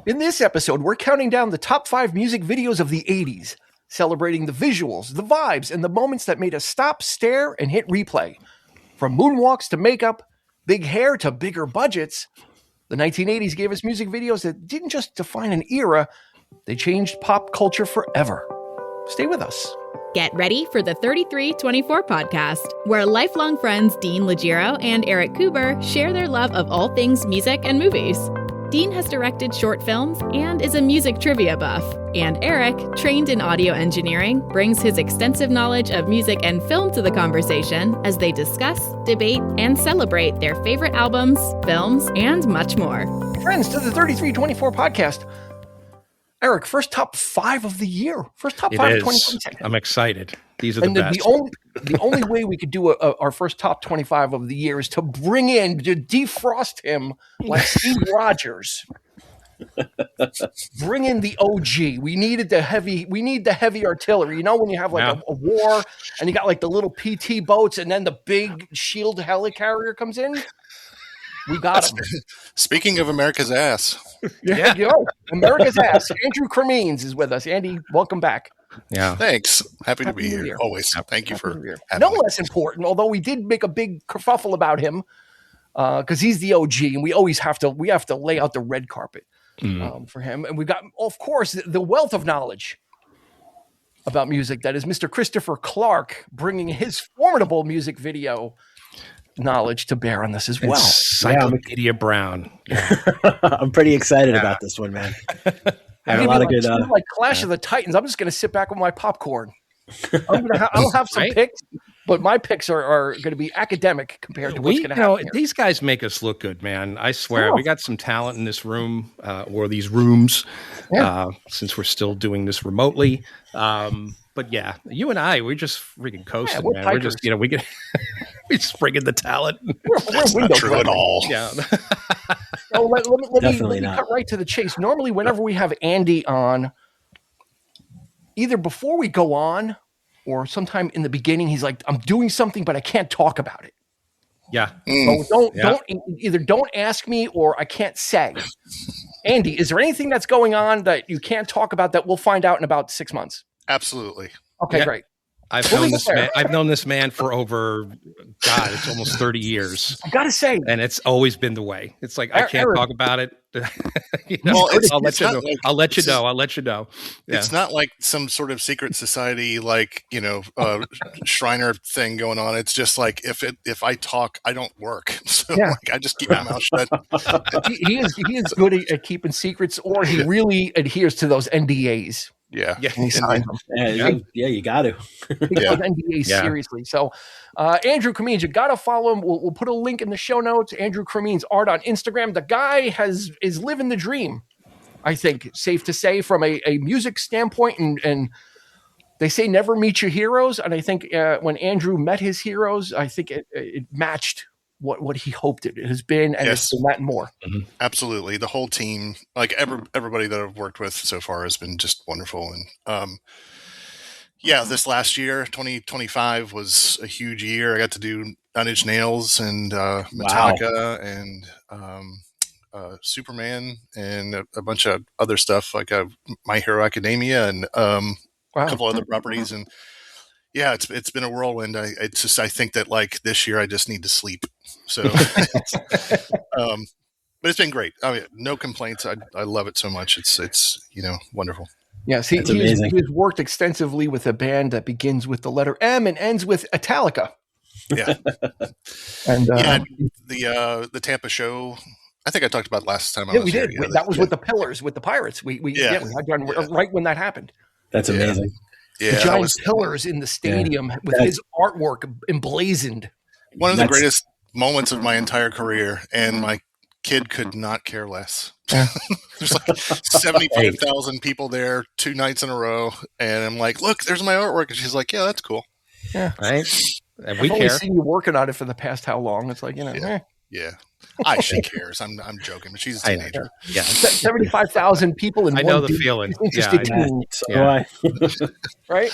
In this episode, we're counting down the top 5 music videos of the 80s, celebrating the visuals, the vibes, and the moments that made us stop, stare, and hit replay. From moonwalks to makeup, big hair to bigger budgets, the 1980s gave us music videos that didn't just define an era, they changed pop culture forever. Stay with us. Get ready for the 3324 podcast, where lifelong friends Dean Legiro and Eric Kuber share their love of all things music and movies. Dean has directed short films and is a music trivia buff. And Eric, trained in audio engineering, brings his extensive knowledge of music and film to the conversation as they discuss, debate, and celebrate their favorite albums, films, and much more. Friends, to the 3324 podcast. Eric, first top 5 of the year. First top 5 of 2020. I'm excited. These are the best. The only way we could do our first top 25 of the year is to bring in, to defrost him like Steve Rogers. Bring in the OG. We need the heavy artillery. You know, when you have like a war and you got like the little PT boats and then the big shield helicarrier comes in. We got him. Speaking of America's ass. Yeah. Yo, America's ass. Andrew Cremines is with us. Andy, welcome back. Yeah. Thanks. Happy to be here. Always. Thank you for having me. Less important, although we did make a big kerfuffle about him because he's the OG and we always have to lay out the red carpet for him. And we've got, of course, the wealth of knowledge about music that is Mr. Christopher Clark, bringing his formidable music video knowledge to bear on this as well. Encyclopedia Brown. I'm pretty excited about this one, man. I have a lot of good like Clash of the Titans. I'm just going to sit back with my popcorn. I'll have some picks, but my picks are going to be academic compared to what's going to happen here. These guys make us look good, man. I swear, we got some talent in this room or these rooms since we're still doing this remotely. But yeah, you and I, we're just freaking coasting, man. We're just, we get, we just bring in the talent. That's not true at all. Yeah. Let me cut right to the chase. Normally, whenever we have Andy on, either before we go on or sometime in the beginning, he's like, I'm doing something, but I can't talk about it. Yeah. So don't ask me or I can't say. Andy, is there anything that's going on that you can't talk about that we'll find out in about 6 months? Absolutely. Okay, great. I've known this man for over, it's almost 30 years. I gotta say, and it's always been the way. It's like I can't talk about it. I'll let you know. Yeah. It's not like some sort of secret society, like Shriner thing going on. It's just like if I talk, I don't work. So I just keep my mouth shut. he is good at keeping secrets, or he really adheres to those NDAs. Yeah. He signed them. You got to. He goes NDA seriously. So, Andrew Cremines, you got to follow him. We'll put a link in the show notes. Andrew Cremines art on Instagram. The guy is living the dream, I think, safe to say, from a music standpoint. And they say never meet your heroes. And I think when Andrew met his heroes, I think it matched what he hoped it has been, and it's been that and more. Mm-hmm. Absolutely. The whole team, like everybody that I've worked with so far has been just wonderful. And this last year, 2025 was a huge year. I got to do Nine Inch Nails and Metallica and Superman and a bunch of other stuff like My Hero Academia and a couple other properties. And it's been a whirlwind. I think that like this year I just need to sleep. So, but it's been great. I mean, no complaints. I love it so much. It's wonderful. Yes, he has worked extensively with a band that begins with the letter M and ends with Italica. Yeah, and the Tampa show. I think I talked about last time. We did. That was with the Pillars, with the Pirates. We had done right when that happened. That's amazing. The giant pillars in the stadium with his artwork emblazoned. One of the greatest moments of my entire career, and my kid could not care less. There's like 75,000 people there 2 nights in a row, and I'm like, look, there's my artwork, and she's like, yeah, that's cool. Yeah, right. And I've only seen you working on it for the past how long? It's like Yeah. She cares. I'm joking, but she's a teenager. Yeah. 75,000 people in I know the feeling. Interested team. Yeah. Right?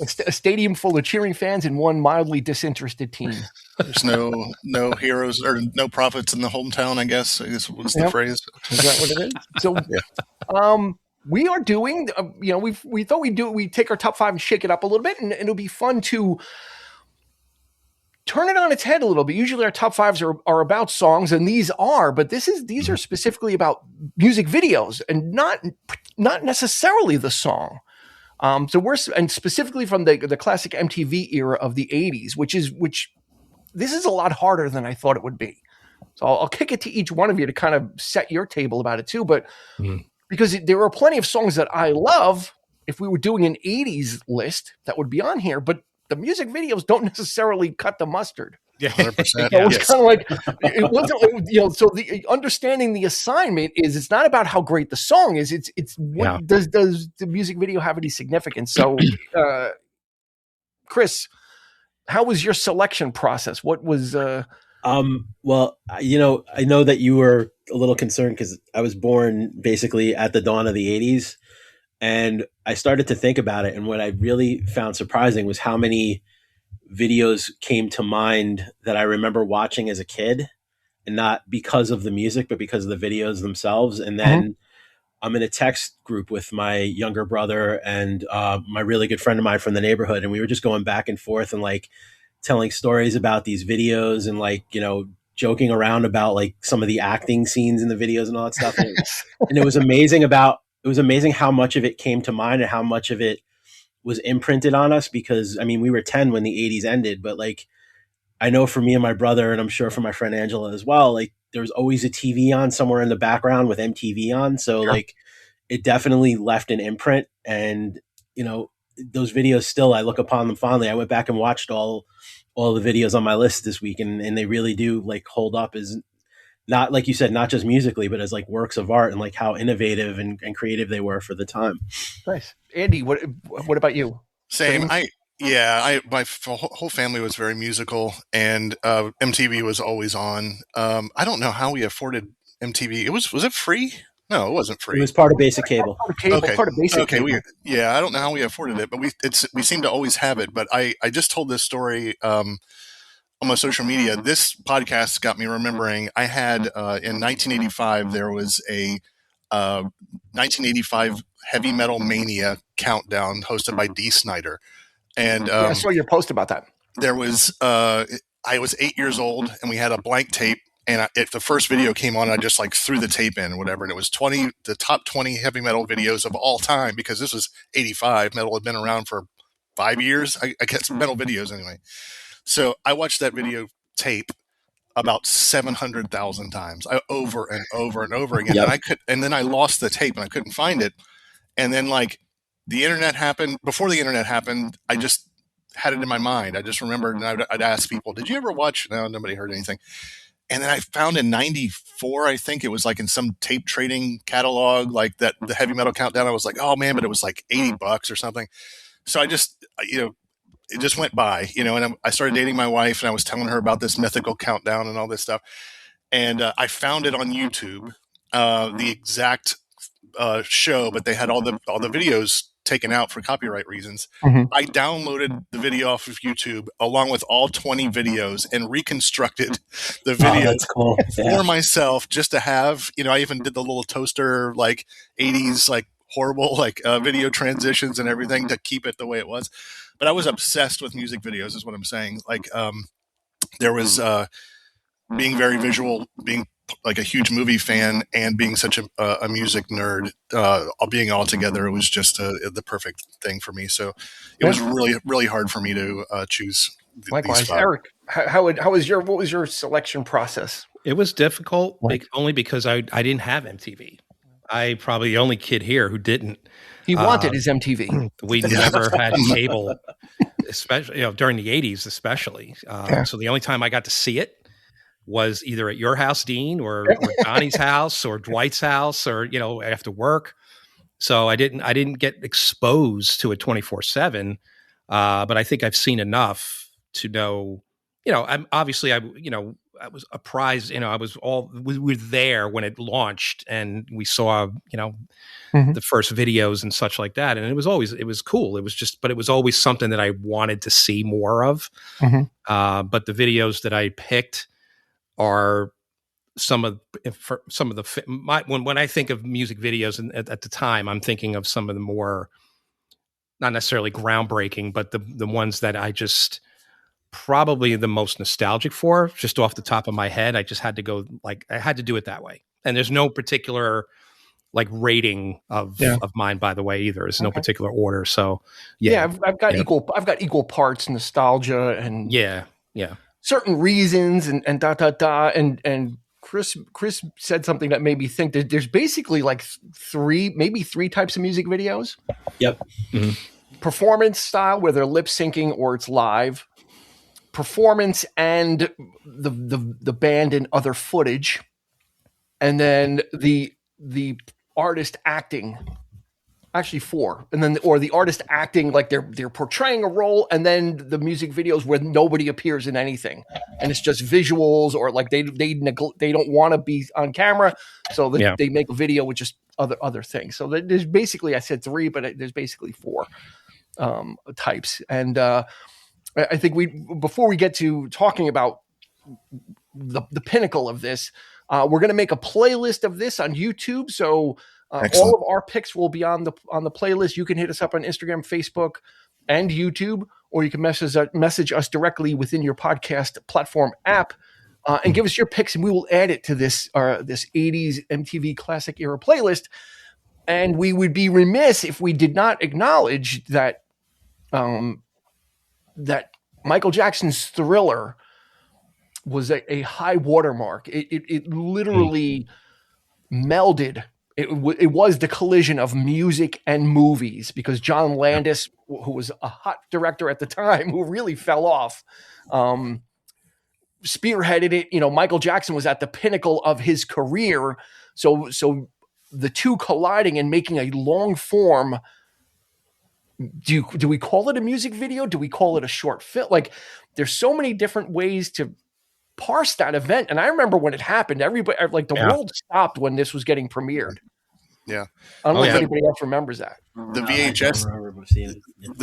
A stadium full of cheering fans and one mildly disinterested team. There's no heroes or no prophets in the hometown, I guess was the phrase. Is that what it is? So, we are doing, we thought we'd take our top 5 and shake it up a little bit, and it'll be fun to turn it on its head a little bit. Usually our top 5s are about songs, and these are specifically about music videos and not necessarily the song. And specifically from the classic MTV era of the 80s, which this is a lot harder than I thought it would be. So I'll kick it to each one of you to kind of set your table about it too. But because there are plenty of songs that I love, if we were doing an 80s list, that would be on here. But the music videos don't necessarily cut the mustard. Yeah, 100%. So it was kind of like, it wasn't, so the understanding the assignment is it's not about how great the song is. It's what does the music video have any significance? So, Chris, how was your selection process? What was, well, I know that you were a little concerned because I was born basically at the dawn of the 80s. And I started to think about it. And what I really found surprising was how many videos came to mind that I remember watching as a kid, and not because of the music, but because of the videos themselves. And then I'm in a text group with my younger brother and my really good friend of mine from the neighborhood. And we were just going back and forth and like telling stories about these videos and like, joking around about like some of the acting scenes in the videos and all that stuff. And it was amazing how much of it came to mind and how much of it was imprinted on us, because I mean, we were 10 when the 80s ended, but like, I know for me and my brother, and I'm sure for my friend Angela as well, like there was always a TV on somewhere in the background with MTV on. So like it definitely left an imprint, and those videos still, I look upon them fondly. I went back and watched all the videos on my list this week, and they really do like hold up as not, like you said, not just musically, but as like works of art, and like how innovative and creative they were for the time. Nice. Andy, what about you? Same. My whole family was very musical, and MTV was always on. I don't know how we afforded MTV. Was it free? No, it wasn't free. It was part of basic cable. Part of basic cable. I don't know how we afforded it, but we seem to always have it. But I just told this story on my social media. This podcast got me remembering. I had in 1985 there was a 1985 Heavy Metal Mania countdown hosted by Dee Snider, and I saw your post about that. There was I was 8 years old, and we had a blank tape. And if the first video came on, I just like threw the tape in or whatever. And it was the top 20 heavy metal videos of all time, because this was 85. Metal had been around for 5 years. I guess metal videos anyway. So I watched that video tape about 700,000 times, over and over and over again. Yep. And then I lost the tape and I couldn't find it. And then like the internet happened. Before the internet happened, I just had it in my mind. I just remembered, and I'd ask people, did you ever watch? No, nobody heard anything. And then I found in 94, I think it was like in some tape trading catalog, like that, the Heavy Metal Countdown. I was like, oh man, but it was like $80 or something. So I just, it just went by, and I started dating my wife, and I was telling her about this mythical countdown and all this stuff. And I found it on YouTube, the exact show, but they had all the videos taken out for copyright reasons. I downloaded the video off of YouTube along with all 20 videos and reconstructed the video for myself, just to have, I even did the little toaster, like 80s, like horrible, like video transitions and everything to keep it the way it was. But I was obsessed with music videos is what I'm saying. Like, there was being very visual, being like a huge movie fan, and being such a music nerd, being all together, it was just the perfect thing for me. So it was really, really hard for me to choose. Likewise, Eric, what was your selection process? It was difficult only because I didn't have MTV. I probably the only kid here who didn't. He wanted his MTV. We never had cable, especially during the 80s, especially. So the only time I got to see it was either at your house, Dean, or Donnie's house, or Dwight's house, or after work. So I didn't get exposed to it 24/7. But I think I've seen enough to know. I'm obviously was apprised, we were there when it launched, and we saw, the first videos and such like that. And it was cool. But it was always something that I wanted to see more of. But the videos that I picked are when I think of music videos, and at the time, I'm thinking of some of the more, not necessarily groundbreaking, but the ones that I just probably the most nostalgic for, just off the top of my head. I just had to go, I had to do it that way. And there's no particular rating of mine, by the way, either. There's no particular order. So I've got equal parts nostalgia and certain reasons and and Chris said something that made me think that there's basically three types of music videos. Yep. Performance style, where they're lip syncing or it's live. Performance and the band and other footage, and then the artist acting. Actually, four, and then or the artist acting like they're portraying a role, and then the music videos where nobody appears in anything, and it's just visuals, or they don't want to be on camera, so they make a video with just other things. So there's basically, I said three, but there's basically four types, and I think before we get to talking about the pinnacle of this, we're going to make a playlist of this on YouTube. So all of our picks will be on the playlist. You can hit us up on Instagram, Facebook, and YouTube, or you can message us directly within your podcast platform app and give us your picks, and we will add it to this 80s MTV Classic Era playlist. And we would be remiss if we did not acknowledge that that Michael Jackson's Thriller was a high watermark. It literally melded. It was the collision of music and movies, because John Landis, who was a hot director at the time, who really fell off, spearheaded it. Michael Jackson was at the pinnacle of his career. So the two colliding and making a long form. Do we call it a music video? Do we call it a short film? There's so many different ways to parse that event. And I remember when it happened, everybody, world stopped when this was getting premiered. Yeah. I don't know if anybody else remembers that. The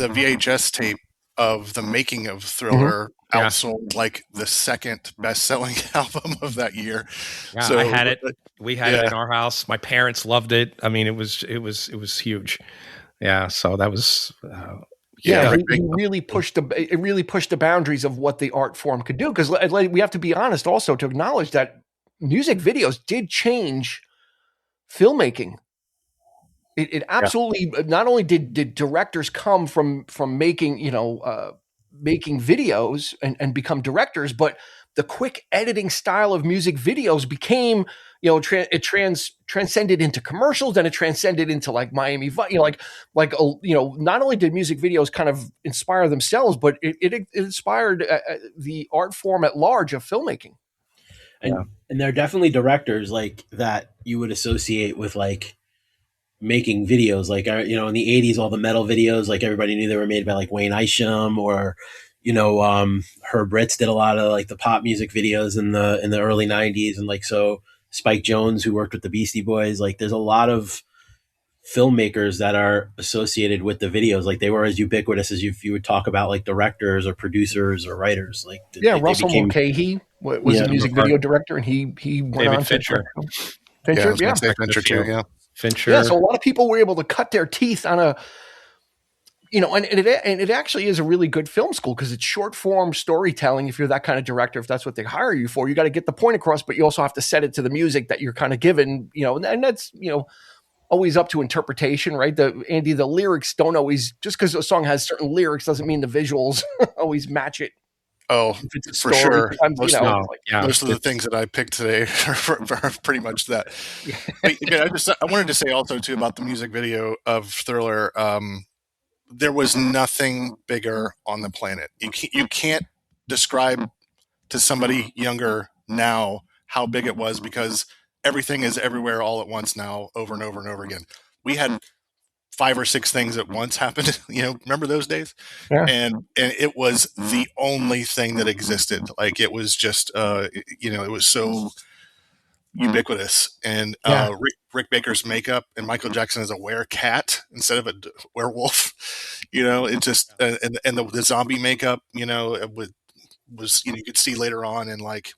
VHS tape of the making of Thriller outsold the second best-selling album of that year. Yeah, so I had it. We had it in our house. My parents loved it. I mean, it was huge. Yeah, so that was he really pushed the boundaries of what the art form could do, because we have to be honest also to acknowledge that music videos did change filmmaking. It absolutely not only did directors come from making making videos and become directors, but the quick editing style of music videos became, it transcended into commercials, and it transcended into Miami Vice, not only did music videos kind of inspire themselves, but it inspired the art form at large of filmmaking. And they're definitely directors that you would associate with making videos, in the 80s, all the metal videos, everybody knew they were made by Wayne Isham, or Herb Ritts did a lot of the pop music videos in the early 90s, and so Spike Jonze, who worked with the Beastie Boys, there's a lot of filmmakers that are associated with the videos. They were as ubiquitous as if you would talk about directors or producers or writers. Russell Mulcahy was a music video director, and he went David on Fincher. Fincher, Fincher too, yeah. Fincher. Yeah, so a lot of people were able to cut their teeth on and it actually is a really good film school, because it's short form storytelling. If you're that kind of director, if that's what they hire you for, you got to get the point across, but you also have to set it to the music that you're kind of given, and that's, always up to interpretation, right? The lyrics don't always, just because a song has certain lyrics doesn't mean the visuals always match it. Oh, for sure. Most of the things that I picked today are pretty much that. Yeah. But, I wanted to say also too about the music video of Thriller. There was nothing bigger on the planet. You can't describe to somebody younger now how big it was, because everything is everywhere all at once now, over and over and over again. We had 5 or 6 things at once happened. Remember those days? Yeah. And it was the only thing that existed. Like it was just, it was so ubiquitous. And Rick Baker's makeup and Michael Jackson as a werecat instead of a werewolf. It just and the zombie makeup. Was you could see later on and like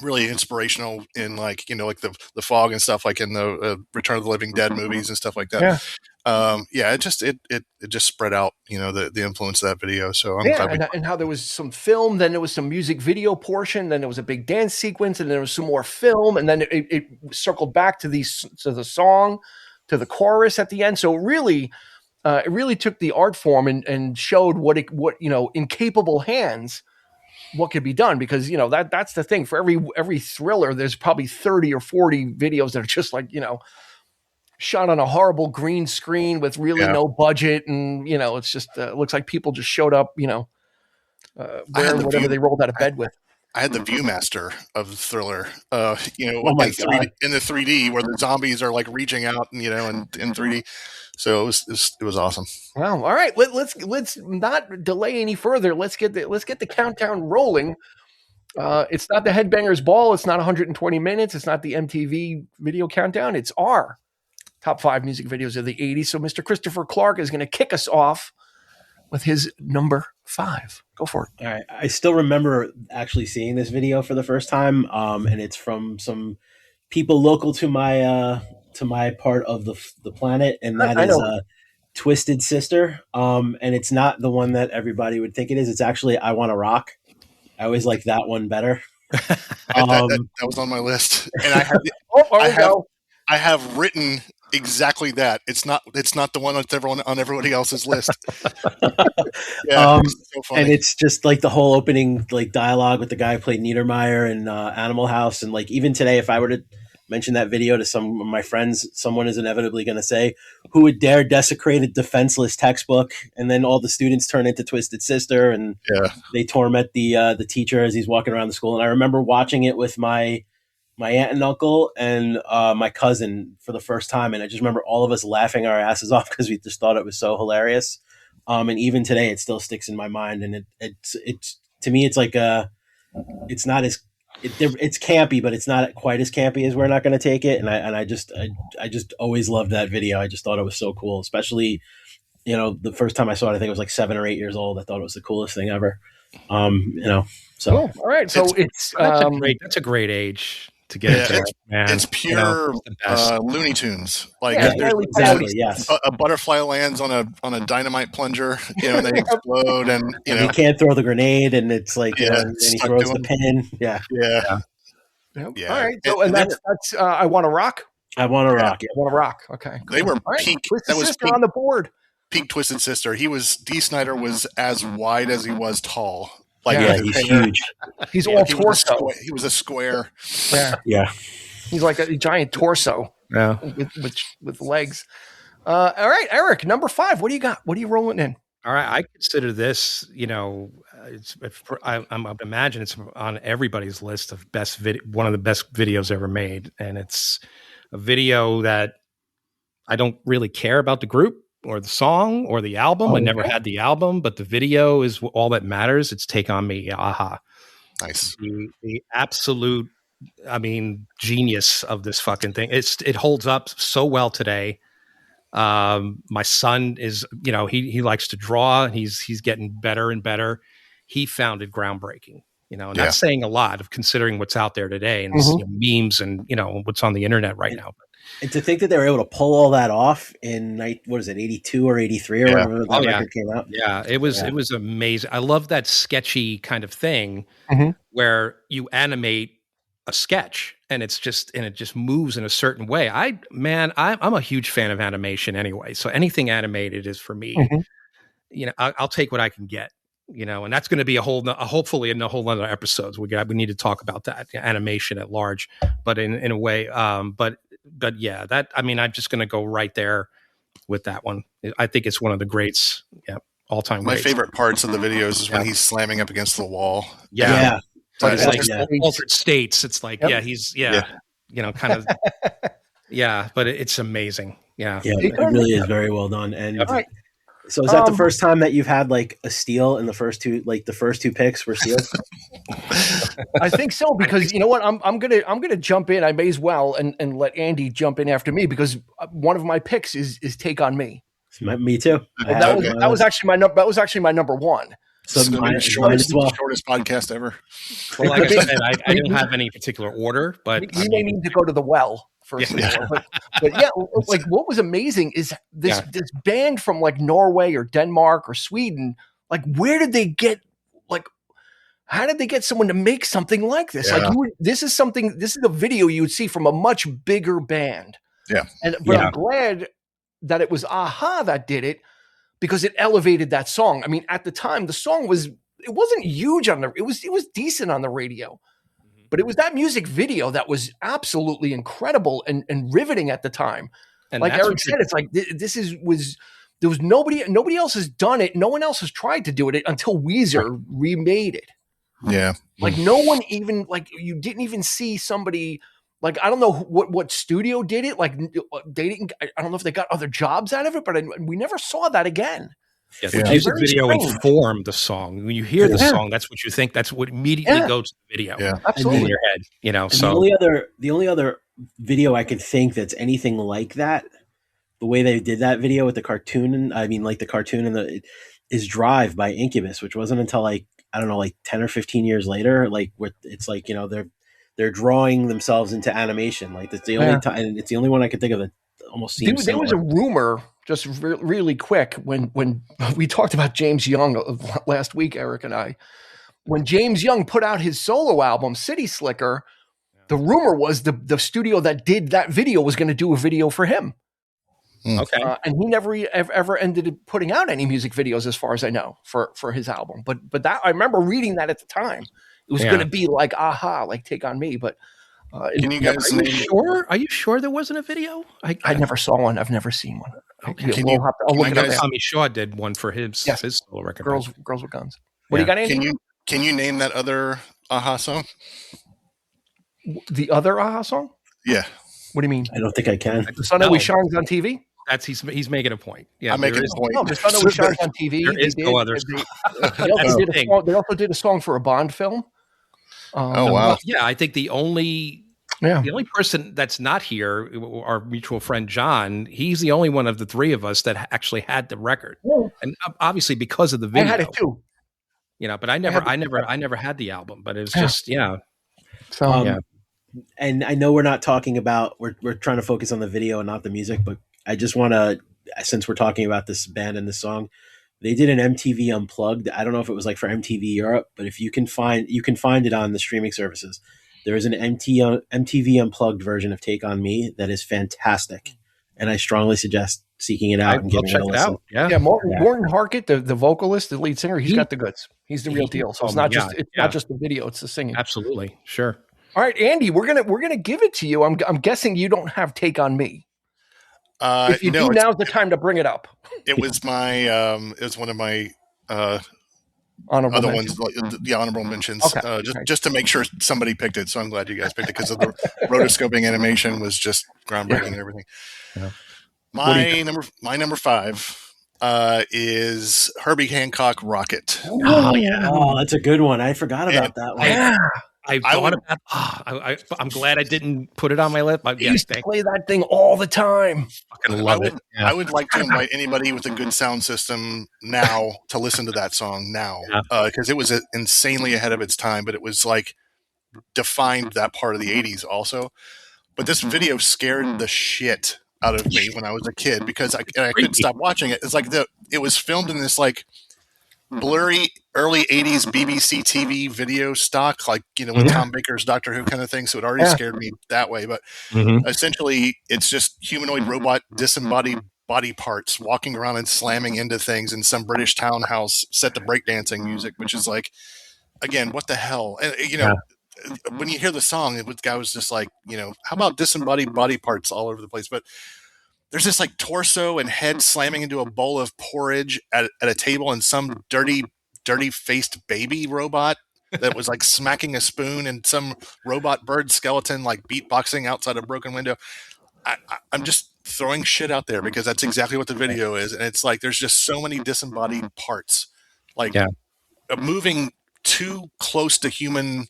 really inspirational in like like the fog and stuff like in the Return of the Living Dead movies and stuff like that. It just spread out the influence of that video. So I'm glad and how there was some film, then there was some music video portion, then there was a big dance sequence, and then there was some more film, and then it circled back to the song, to the chorus at the end. So it really took the art form and showed what in capable hands what could be done, because that's the thing. For every thriller, there's probably 30 or 40 videos that are just like shot on a horrible green screen with really no budget, and it's just it looks like people just showed up wearing whatever they rolled out of bed with. I had the Viewmaster of the Thriller, in the 3D where the zombies are like reaching out, and in 3D. So it was awesome. Wow. All right. Let's not delay any further. Let's get the countdown rolling. It's not the Headbangers Ball. It's not 120 minutes. It's not the MTV video countdown. It's our top 5 music videos of the 80s. So Mr. Christopher Clark is going to kick us off with his number 5. Go for it. All right. I still remember actually seeing this video for the first time. And it's from some people local to my part of the planet. And that is Twisted Sister. And it's not the one that everybody would think it is. It's actually I Wanna Rock. I always like that one better. That was on my list. And I have written exactly that. It's not the one that's on everybody else's list. It's so funny. And it's just like the whole opening like dialogue with the guy who played Niedermeyer in Animal House, and like even today, if I were to mention that video to some of my friends, someone is inevitably going to say, "Who would dare desecrate a defenseless textbook?" And then all the students turn into Twisted Sister, and they torment the teacher as he's walking around the school. And I remember watching it with my aunt and uncle and my cousin for the first time. And I just remember all of us laughing our asses off because we just thought it was so hilarious. And even today, it still sticks in my mind. And it's to me, it's like it's not as it's campy, but it's not quite as campy as We're Not Going to Take It. And I just always loved that video. I just thought it was so cool, especially the first time I saw it. I think it was like 7 or 8 years old. I thought it was the coolest thing ever. So cool. All right, so that's a great age to get into it, man. It's pure Looney Tunes. Like exactly, yes. A butterfly lands on a dynamite plunger, and they explode, and he can't throw the grenade, and it's like and he throws the pin. Yeah. All right. So and that's I Wanna Rock. I Wanna Rock. I Wanna Rock. Okay. They were peak. That was peak, on the board. Peak Twisted Sister. D. Snyder was as wide as he was tall. Like he's huge. He's all torso. He was a square. Yeah. He's like a giant torso. Yeah. With legs. All right, Eric, number 5. What do you got? What are you rolling in? All right, I consider this. I imagine it's on everybody's list of one of the best videos ever made, and it's a video that I don't really care about the group or the song or the album. I never had the album, but the video is all that matters. It's Take On Me, Aha. Nice. The absolute, genius of this fucking thing. It holds up so well today. My son is, he likes to draw. He's getting better and better. He found it groundbreaking, and that's saying a lot of considering what's out there today and memes and, what's on the internet right now. And to think that they were able to pull all that off in 82 or 83 or whenever that record came out. Yeah, it was amazing. I love that sketchy kind of thing where you animate a sketch and it just moves in a certain way. I'm a huge fan of animation anyway. So anything animated is for me. I'll take what I can get. And that's going to be hopefully in a whole other episodes. We need to talk about that animation at large, but in a way, but yeah, I'm just going to go right there with that one. I think it's one of the greats. Yeah. All time. My favorite parts of the videos is when he's slamming up against the wall. Yeah. But it's like altered states. It's like, he's kind of, Yeah, but it's amazing. Yeah, it really is very well done. And right. So is that the first time that you've had like a steal in the first two picks were steals? I think so, because you know what, I'm gonna jump in. I may as well and let Andy jump in after me, because one of my picks is Take on Me. Me too. Well, that was actually my number one. So mine shortest podcast ever. Well, like I said, I didn't have any particular order, but we may need to go to the well first. But yeah, like what was amazing is this band from like Norway or Denmark or Sweden. Like, where did they get, like, how did they get someone to make something like this? Yeah. Like, this is a video you would see from a much bigger band. Yeah. But I'm glad that it was Aha that did it, because it elevated that song. I mean, at the time, the song wasn't huge it was decent on the radio, but it was that music video that was absolutely incredible and riveting at the time. And like Eric said, it's like there was nobody else has done it. No one else has tried to do it until Weezer remade it. Yeah. Like no one even, like, you didn't even see somebody, like, I don't know what studio did it. Like, I don't know if they got other jobs out of it, but we never saw that again. Yeah, the music video informed the song. When you hear the song, that's what you think. That's what immediately goes to the video. Yeah, absolutely. In your head, you know. So the only other video I could think that's anything like that, the way they did that video with the cartoon, is Drive by Incubus, which wasn't until like, I don't know, like 10 or 15 years later, like it's like, you know, they're drawing themselves into animation. Like that's the only time, and it's the only one I could think of that almost seems there was a rumor, just really quick, when we talked about James Young last week, Eric and I, when James Young put out his solo album City Slicker, the rumor was the studio that did that video was going to do a video for him. Okay. And he never ever ended up putting out any music videos, as far as I know, for his album. But that, I remember reading that at the time. It was going to be like Aha, like Take on Me. But can you guys? Are you sure there wasn't a video? I never saw one. I've never seen one. Okay. I'll look it up. Tommy Shaw did one for his solo record. Girls with Guns. What do you got, Andy? Can you name that other Aha song? The other Aha song? Yeah. What do you mean? I don't think I can. The sun always shines on TV. He's making a point. Yeah, I'm making a point. No, the sun always shines on TV. There is no other. They also did a song for a Bond film. Oh wow! Yeah, I think the only person that's not here, our mutual friend John, he's the only one of the three of us that actually had the record, and obviously because of the video, I had it too. You know, but I never had the album. But it was just So and I know we're not talking about we're trying to focus on the video and not the music, but I just want to, since we're talking about this band and this song, they did an MTV Unplugged. I don't know if it was like for MTV Europe, but if you can find it on the streaming services. There is an MTV Unplugged version of Take on Me that is fantastic, and I strongly suggest seeking it out and giving it a listen. Yeah, Morton Harkett, the vocalist, the lead singer, he's got the goods. He's the real deal. So it's not just the video; it's the singing. Absolutely, sure. All right, Andy, we're gonna give it to you. I'm guessing you don't have Take on Me. If you do, now's the time to bring it up. It was my it was one of my honorable other mentions. ones, the honorable mentions. Okay. Just to make sure somebody picked it. So I'm glad you guys picked it, because of the rotoscoping animation was just groundbreaking and everything. Yeah. My number 5 is Herbie Hancock Rocket. Oh yeah, that's a good one. I forgot about that one. Yeah. I'm glad I didn't put it on my list. I used to play that thing all the time. Fucking love it. I would like to invite anybody with a good sound system now to listen to that song now, because it was insanely ahead of its time, but it was like defined that part of the 80s also. But this video scared the shit out of me when I was a kid, because I couldn't stop watching it. It's like it was filmed in this like blurry early 80s BBC TV video stock, like, you know, with Tom Baker's Doctor Who kind of thing. So it already scared me that way. But essentially, it's just humanoid robot disembodied body parts walking around and slamming into things in some British townhouse set to breakdancing music, which is like, again, what the hell? And, you know, when you hear the song, the guy was just like, you know, how about disembodied body parts all over the place? But there's this like torso and head slamming into a bowl of porridge at a table, and some dirty faced baby robot that was like smacking a spoon, and some robot bird skeleton like beatboxing outside a broken window. I'm just throwing shit out there because that's exactly what the video is, and it's like there's just so many disembodied parts, like moving too close to human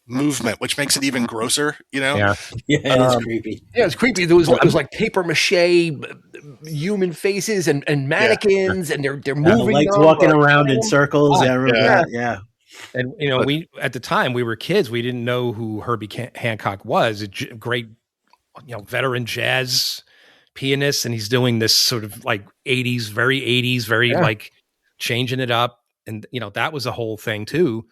movement, which makes it even grosser. Yeah, it is creepy. Yeah, it's creepy. It was like paper mache human faces and mannequins, and they're moving, legs walking around in circles. I remember that. Yeah. And we at the time we were kids, we didn't know who Herbie Hancock was. A great, veteran jazz pianist, and he's doing this sort of like 80s, very like changing it up, and that was a whole thing too.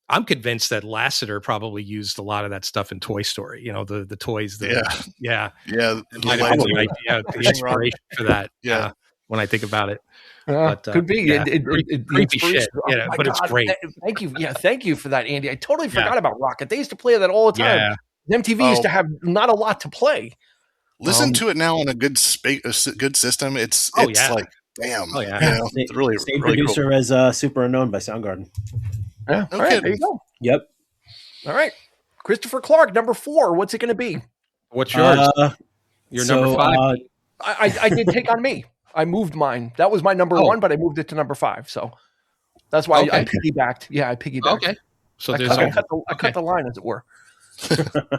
I'm convinced that Lasseter probably used a lot of that stuff in Toy Story. The toys. The inspiration for that. Yeah, when I think about it. But, could be creepy shit. But it's great. Thank you. Yeah, thank you for that, Andy. I totally forgot about Rocket. They used to play that all the time. MTV used to have not a lot to play. Listen to it now on a good system. It's like damn. Oh yeah, it's really same really producer cool. As Super Unknown by Soundgarden. Yeah. All right, there you go. Yep. All right, Christopher Clark, number 4. What's it going to be? What's yours? Your number 5. I did Take on Me. I moved mine. That was my number 1, but I moved it to number 5. So that's why I piggybacked. Yeah, I piggybacked. Okay. So I cut the line, as it were.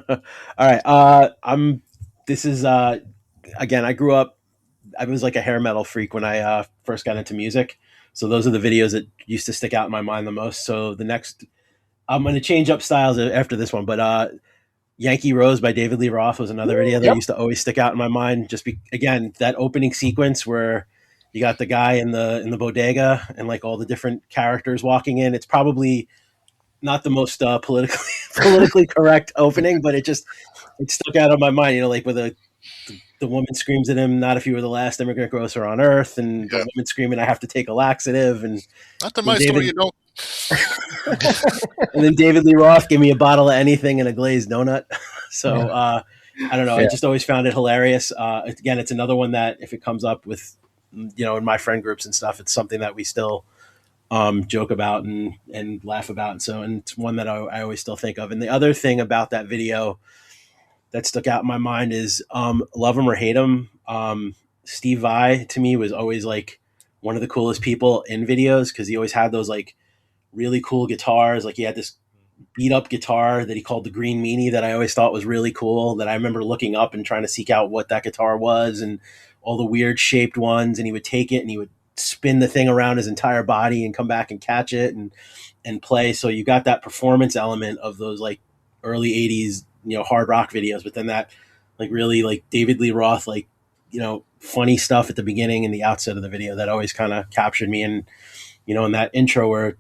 All right. This is again. I grew up. I was like a hair metal freak when I first got into music. So those are the videos that used to stick out in my mind the most. So the next, I'm going to change up styles after this one, but Yankee Rose by David Lee Roth was another video that used to always stick out in my mind. Again, that opening sequence where you got the guy in the bodega and like all the different characters walking in. It's probably not the most politically correct opening, but it stuck out in my mind. Like with the woman screams at him, "Not if you were the last immigrant grocer on earth," and the woman screaming, "I have to take a laxative," and not to my story, you don't. And then David Lee Roth, "Give me a bottle of anything and a glazed donut." So I don't know. I just always found it hilarious. Again, it's another one that if it comes up with, in my friend groups and stuff, it's something that we still joke about and laugh about. And it's one that I always still think of. And the other thing about that video that stuck out in my mind is love him or hate him. Steve Vai to me was always like one of the coolest people in videos because he always had those like really cool guitars. Like he had this beat up guitar that he called the Green Meanie that I always thought was really cool, that I remember looking up and trying to seek out what that guitar was and all the weird shaped ones. And he would take it and he would spin the thing around his entire body and come back and catch it and play. So you got that performance element of those like early 80s, hard rock videos, but then that like really like David Lee Roth, like, funny stuff at the beginning and the outset of the video that always kind of captured me. And, in that intro where,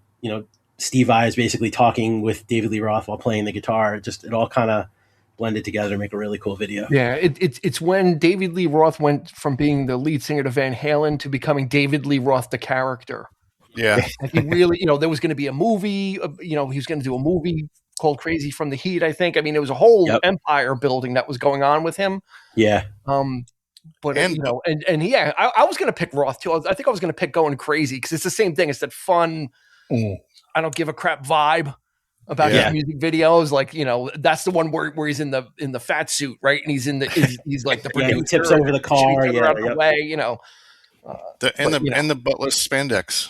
Steve Vai is basically talking with David Lee Roth while playing the guitar, it all kind of blended together to make a really cool video. Yeah. It's when David Lee Roth went from being the lead singer to Van Halen to becoming David Lee Roth, the character. Yeah. And he really, there was going to be a movie, he was going to do a movie called Crazy from the Heat, I think. I mean, it was a whole empire building that was going on with him. Yeah. But I was going to pick Roth too. I think I was going to pick Going Crazy because it's the same thing. It's that fun, I don't give a crap vibe about his music videos. Like, that's the one where he's in the fat suit, right? And he's he's like the producer. He tips over the car. The way, and the buttless spandex.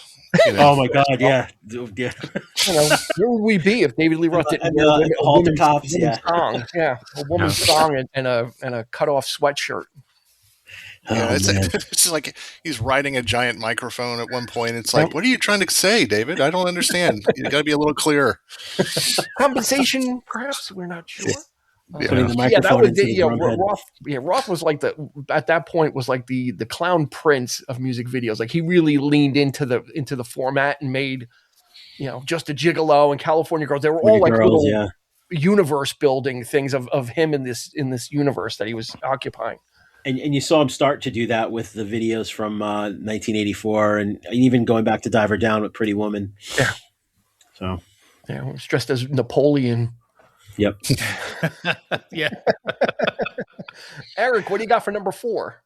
Oh my God! Yeah. Where would we be if David Lee Roth didn't wear a woman's song? Yeah, a woman's song and a cut off sweatshirt. Yeah, it's like he's riding a giant microphone at one point. It's like, what are you trying to say, David? I don't understand. You got to be a little clearer. Compensation, perhaps, we're not sure. Roth was like at that point was like the clown prince of music videos. Like he really leaned into the format and made, Just a Gigolo and California Girls. They were all like little universe building things of him in this universe that he was occupying. And you saw him start to do that with the videos from 1984 and even going back to Diver Down with Pretty Woman. Yeah. So. Yeah, he was dressed as Napoleon. Yep. Yeah. Eric, what do you got for number 4?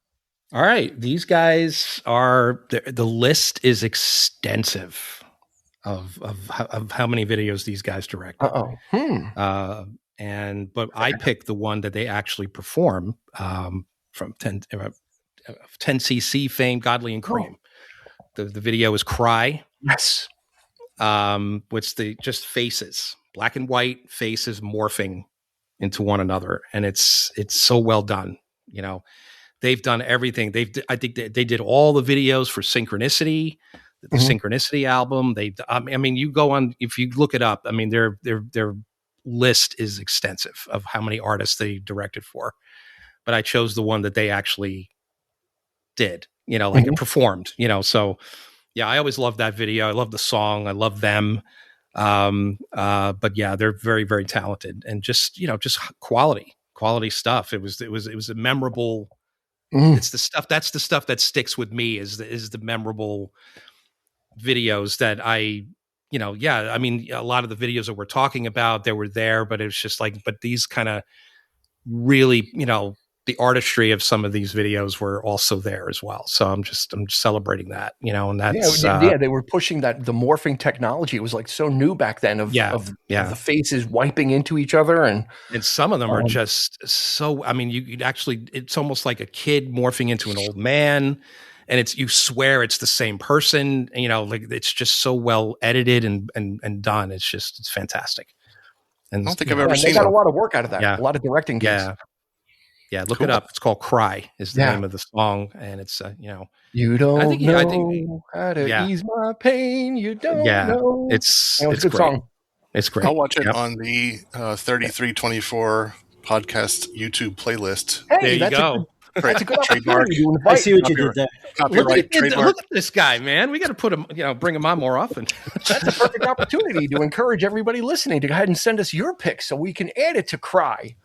All right. These guys are, the list is extensive of how many videos these guys direct. but I picked the one that they actually perform from 10cc fame, Godly and Cream. The video is Cry. Yes. Which just faces, black and white faces morphing into one another, and it's so well done. They've done everything. I think they did all the videos for Synchronicity, the Synchronicity album. You go on, if you look it up, their list is extensive of how many artists they directed for. But I chose the one that they actually did, it performed, so yeah, I always loved that video. I love the song. I love them. But yeah, they're very, very talented, and just quality stuff. It was a memorable. It's that's the stuff that sticks with me is the memorable videos that a lot of the videos that we're talking about, they were there, but it was just but these kind of really, the artistry of some of these videos were also there as well. So I'm just celebrating that, and that's they were pushing the morphing technology. It was so new back then of the faces wiping into each other, and some of them are just so. You'd actually, it's almost like a kid morphing into an old man, and you swear it's the same person. It's just so well edited and done. It's fantastic. And I don't think I've ever seen. They got a lot of work out of that. Yeah. A lot of directing gigs. Yeah, look it up. It's called Cry is the name of the song. And it's, You don't know how to ease my pain. You don't know. It's a good great. song. It's great. I'll watch it on the 3324 podcast YouTube playlist. Hey, there you go. That's a good opportunity to invite. I see what you did there. Look at this guy, man. We got to put him, bring him on more often. That's a perfect opportunity to encourage everybody listening to go ahead and send us your picks so we can add it to Cry.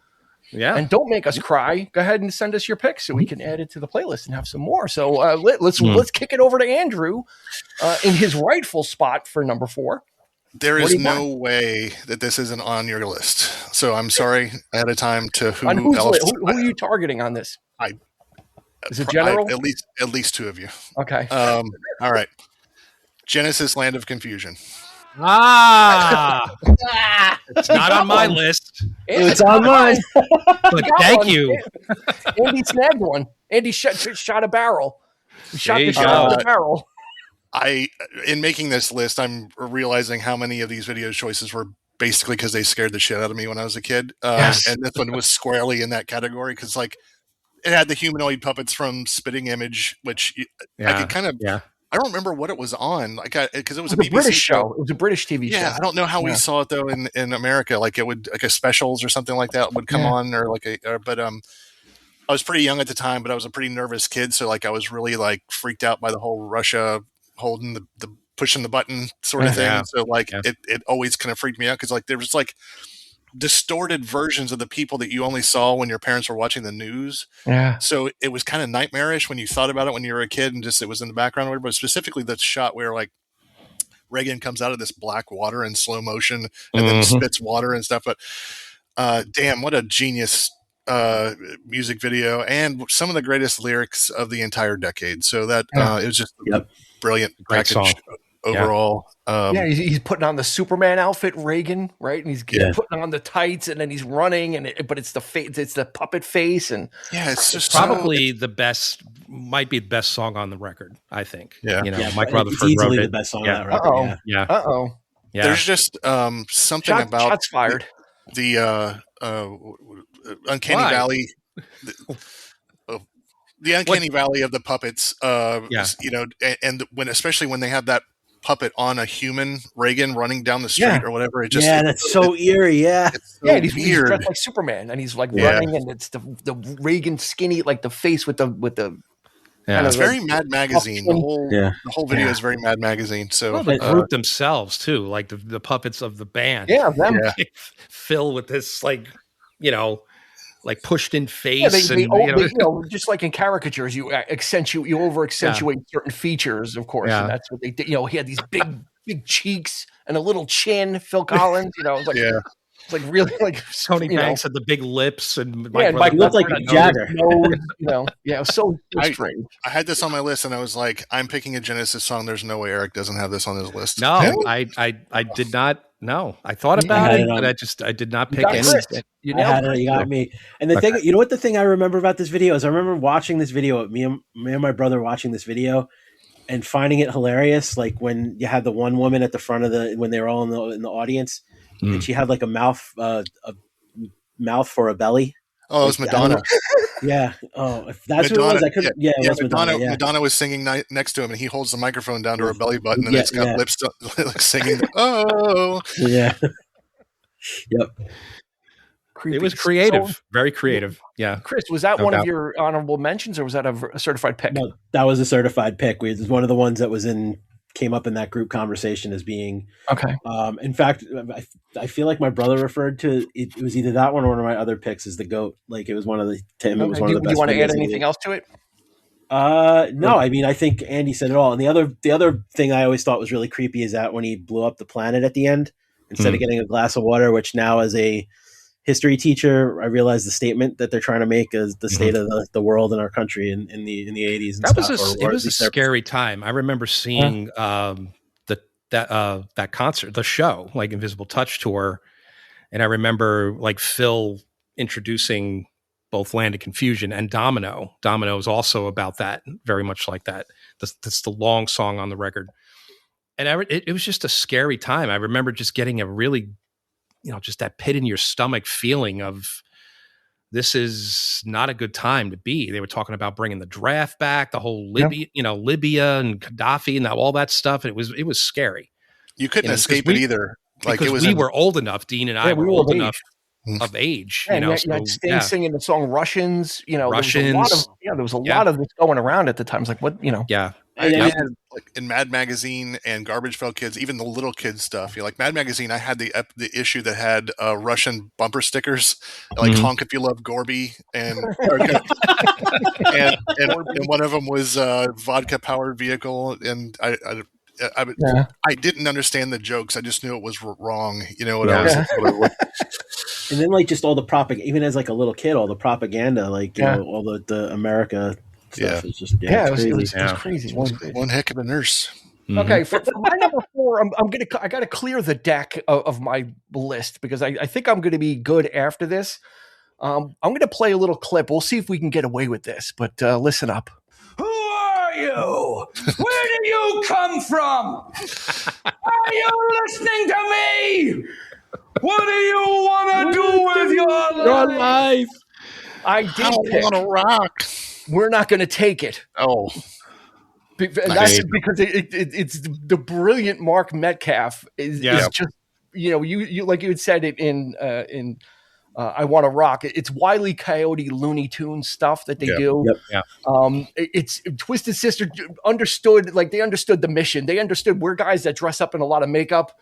Yeah. And don't make us cry. Go ahead and send us your picks so we can add it to the playlist and have some more. So let's kick it over to Andrew in his rightful spot for number 4. There is no way that this isn't on your list. So I'm sorry ahead of time to who else. Who are you targeting on this? Is it general? At least 2 of you. Okay. All right. Genesis Land of Confusion. It's not on my list. It's on mine. But thank you. Andy snagged one. Andy shot a barrel. He shot the shot with a barrel. In making this list, I'm realizing how many of these video choices were basically because they scared the shit out of me when I was a kid. Yes. And this one was squarely in that category because, it had the humanoid puppets from Spitting Image, which I could kind of. Yeah. I don't remember what it was on, because it was a BBC British show. It was a British TV show. Yeah, I don't know how we saw it though in America. It would a specials or something like that would come on, but I was pretty young at the time, but I was a pretty nervous kid, so I was really freaked out by the whole Russia holding the pushing the button sort of thing. Yeah. So it always kind of freaked me out because there was distorted versions of the people that you only saw when your parents were watching the news. Yeah. So it was kind of nightmarish when you thought about it when you were a kid and just it was in the background or whatever, but specifically the shot where Reagan comes out of this black water in slow motion and then spits water and stuff. But damn, what a genius music video and some of the greatest lyrics of the entire decade. So that it was just a brilliant package song. Overall. He's putting on the Superman outfit, Reagan, right? And he's putting on the tights, and then he's running, but it's the puppet face, and it's just probably might be the best song on the record, I think. Yeah, Mike Rutherford it's easily wrote the best song on that record. Yeah. There's just something about shots fired. The Uncanny Valley. The Uncanny Valley of the puppets, and especially when they have that puppet on a human Reagan running down the street or whatever. It just that's so eerie. Yeah, and he's dressed like Superman, and he's running, and it's the Reagan skinny, the face with the. It's very Mad Magazine. The whole video is very Mad Magazine. So the group themselves too, the puppets of the band. Yeah, them. Phil with this pushed in face, just like in caricatures, you over accentuate certain features, of course, and that's what they did. He had these big cheeks and a little chin. Phil Collins, it's really Tony Banks had the big lips, and Mike looked like Jagger. It was so strange. I had this on my list, and I was like, I'm picking a Genesis song. There's no way Eric doesn't have this on his list. No, I did not No, I thought about it, but I did not pick any. You got me. And the thing, what the thing I remember about this video is I remember watching this video, me and my brother watching this video and finding it hilarious. Like when you had the one woman at the front of when they were all in the audience, and she had like a mouth for a belly. Oh, it was Madonna. Yeah. Oh, if that's Madonna, what it was. I couldn't. Yeah, it was Madonna. Madonna was singing next to him, and he holds the microphone down to her belly button, and it's got lips like singing. Oh, yeah. Yep. Creepy. It was creative, very creative. Yeah. Chris, was that one of your honorable mentions, or was that a certified pick? No, that was a certified pick. It was one of the ones that came up in that group conversation as being okay. In fact, I feel like my brother referred to it. It was either that one or one of my other picks as the GOAT. Like it was one of the Tim. It was one of the best. Do you want to add anything else to it? No. I mean, I think Andy said it all. And the other thing I always thought was really creepy is that when he blew up the planet at the end instead of getting a glass of water, which now as a history teacher, I realized the statement that they're trying to make is the state of the world and our country in the 80s. It was a scary time. I remember seeing that concert, the show, like Invisible Touch tour, and I remember like Phil introducing both Land of Confusion and Domino. Domino is also about that, very much like that. That's the long song on the record, and it was just a scary time. I remember just getting a really, just that pit in your stomach feeling of this is not a good time to be. They were talking about bringing the draft back, the whole Libya, Libya and Gaddafi and all that stuff. It was scary. You couldn't escape it either. Like we were old enough. Dean and I were old enough of age. Yeah, you singing the song Russians. Russians. There was a lot of this going around at the time. It's like what Yeah. I had, like in Mad Magazine and Garbage Pail Kids, even the little kids stuff. Like Mad Magazine, I had the issue that had Russian bumper stickers, like "Honk if you love Gorby," and one of them was vodka powered vehicle, and I didn't understand the jokes. I just knew it was wrong. And then like just all the propaganda, even as like a little kid, all the propaganda, like all the America. Stuff is just it was crazy. One heck of a nurse. Mm-hmm. Okay, for my number 4, I got to clear the deck of my list because I think I'm going to be good after this. I'm going to play a little clip. We'll see if we can get away with this, but listen up. Who are you? Where do you come from? Are you listening to me? What do you want to do with your life? I want to rock. We're not going to take it. Oh, that's because it's the brilliant Mark Metcalf is just you like you had said it in I Want to Rock. It's Wile E. Coyote Looney Tunes stuff that they do. Yep. It's Twisted Sister understood, like they understood the mission. They understood we're guys that dress up in a lot of makeup.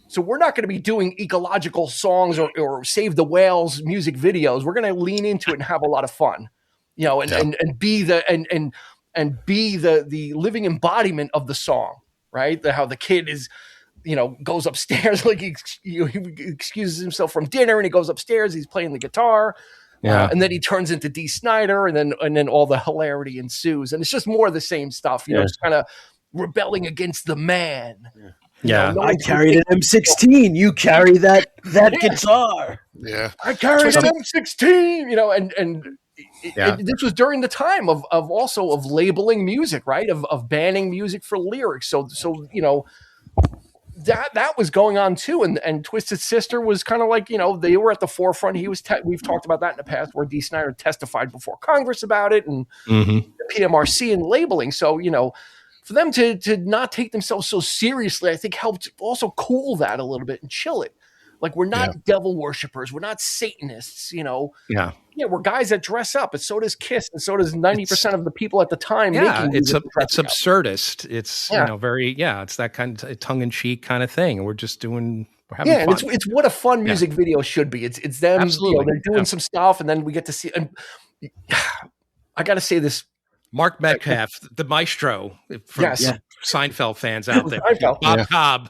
So we're not going to be doing ecological songs or Save the Whales music videos. We're going to lean into it and have a lot of fun. And be the living embodiment of the song, right? How the kid is, goes upstairs, like he excuses himself from dinner and he goes upstairs, he's playing the guitar, and then he turns into Dee Snider, and then all the hilarity ensues, and it's just more of the same stuff, just kind of rebelling against the man. Yeah, I carried an M16. You carry that guitar. Yeah, I carried an M16. And this was during the time of labeling music, right? Of banning music for lyrics. So that was going on too. And Twisted Sister was kind of like, they were at the forefront. We've talked about that in the past, where Dee Snider testified before Congress about it, and the PMRC and labeling. So for them to not take themselves so seriously, I think helped also cool that a little bit and chill it. Like we're not devil worshippers. We're not Satanists, Yeah, we're guys that dress up. And so does Kiss, and so does 90% of the people at the time. Yeah, it's absurdist. It's it's that kind of tongue-in-cheek kind of thing. And we're just having fun. And it's what a fun music video should be. It's them. Absolutely. They're doing some stuff, and then we get to see. And I got to say this. Mark Metcalf, the maestro from Seinfeld fans out there. Bob Cobb.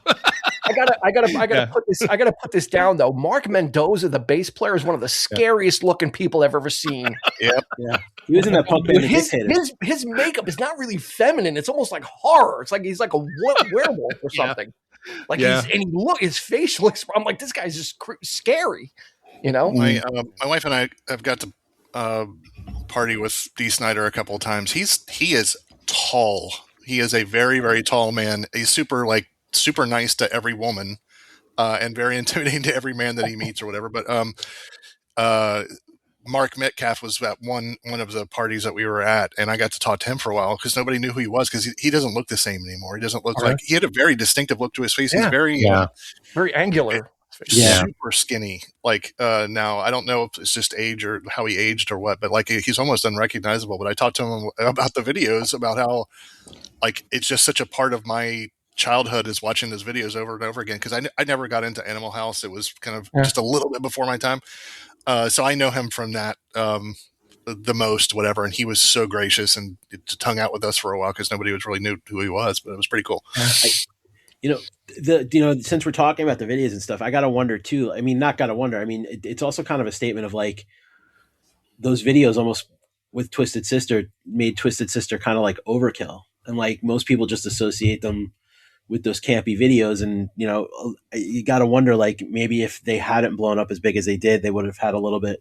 gotta put this down though. Mark Mendoza, the bass player, is one of the scariest looking people I've ever seen. Yep. Yeah. He was in that punk band. His makeup is not really feminine. It's almost like horror. It's like he's like a werewolf or something. Like his face looks. I'm like, this guy's just scary. You know, my wife and I have got to party with Dee Snider a couple of times. He is tall. He is a very, very tall man. He's super nice to every woman, and very intimidating to every man that he meets or whatever. But Mark Metcalf was at one of the parties that we were at, and I got to talk to him for a while because nobody knew who he was because he doesn't look the same anymore. He doesn't look like he had a very distinctive look to his face. He's very angular. Super skinny. Like now, I don't know if it's just age or how he aged or what, but like he's almost unrecognizable. But I talked to him about the videos, about how like it's just such a part of my childhood is watching those videos over and over again because I never got into Animal House. It was kind of just a little bit before my time. So I know him from that the most, whatever. And he was so gracious and hung out with us for a while because nobody really knew who he was, but it was pretty cool. Since we're talking about the videos and stuff, I gotta wonder too. I mean, not gotta wonder. I mean, it's also kind of a statement of like those videos almost with Twisted Sister made Twisted Sister kind of like overkill, and like most people just associate them with those campy videos. And you gotta wonder like maybe if they hadn't blown up as big as they did, they would have had a little bit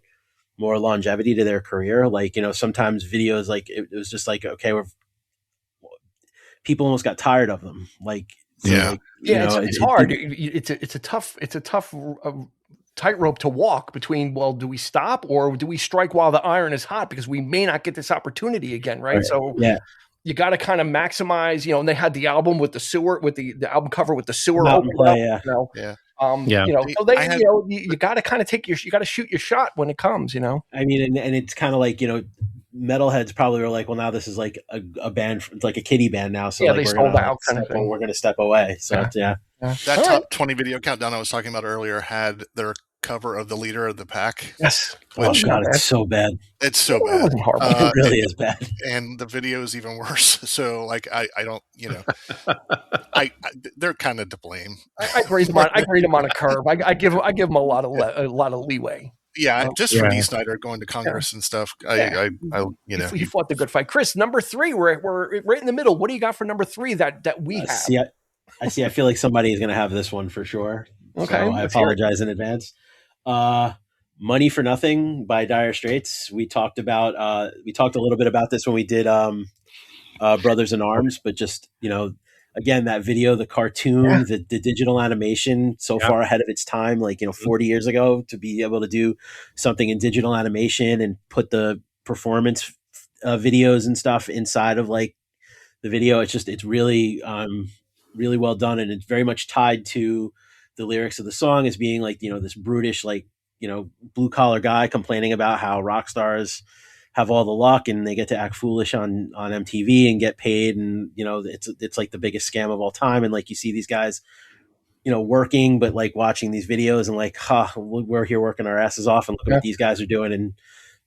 more longevity to their career. Like sometimes videos like it was just like okay, people almost got tired of them. Like. So it's hard. It's a tough tightrope to walk between. Well, do we stop or do we strike while the iron is hot because we may not get this opportunity again, right? So you got to kind of maximize. And they had the album with the sewer, with the album cover with the sewer. So you got to kind of you got to shoot your shot when it comes. I mean, and it's kind of like metalheads probably were like, well, now this is like a band, like a kiddie band now. So they sold out kind of thing. We're going to step away. So that top 20 video countdown I was talking about earlier had their cover of the leader of the pack. Yes. Which, God, it's so bad. It's so bad. It really is bad. And the video is even worse. So like, I don't, they're kind of to blame. I grade them on a curve. I give them a lot of leeway. Yeah, just for Dee Snider going to Congress and stuff. He fought the good fight. Chris, number 3, we're right in the middle. What do you got for number 3 that we have? I feel like somebody is going to have this one for sure. Okay, so I apologize in advance. Money for Nothing by Dire Straits. We talked a little bit about this when we did Brothers in Arms, but just again, that video, the cartoon, the digital animation, so far ahead of its time, like, 40 years ago, to be able to do something in digital animation and put the performance videos and stuff inside of like the video. It's really, really well done. And it's very much tied to the lyrics of the song as being like, this brutish, like, blue collar guy complaining about how rock stars have all the luck and they get to act foolish on MTV and get paid. And, it's like the biggest scam of all time. And like, you see these guys, working, but like watching these videos and like, we're here working our asses off and look at what these guys are doing and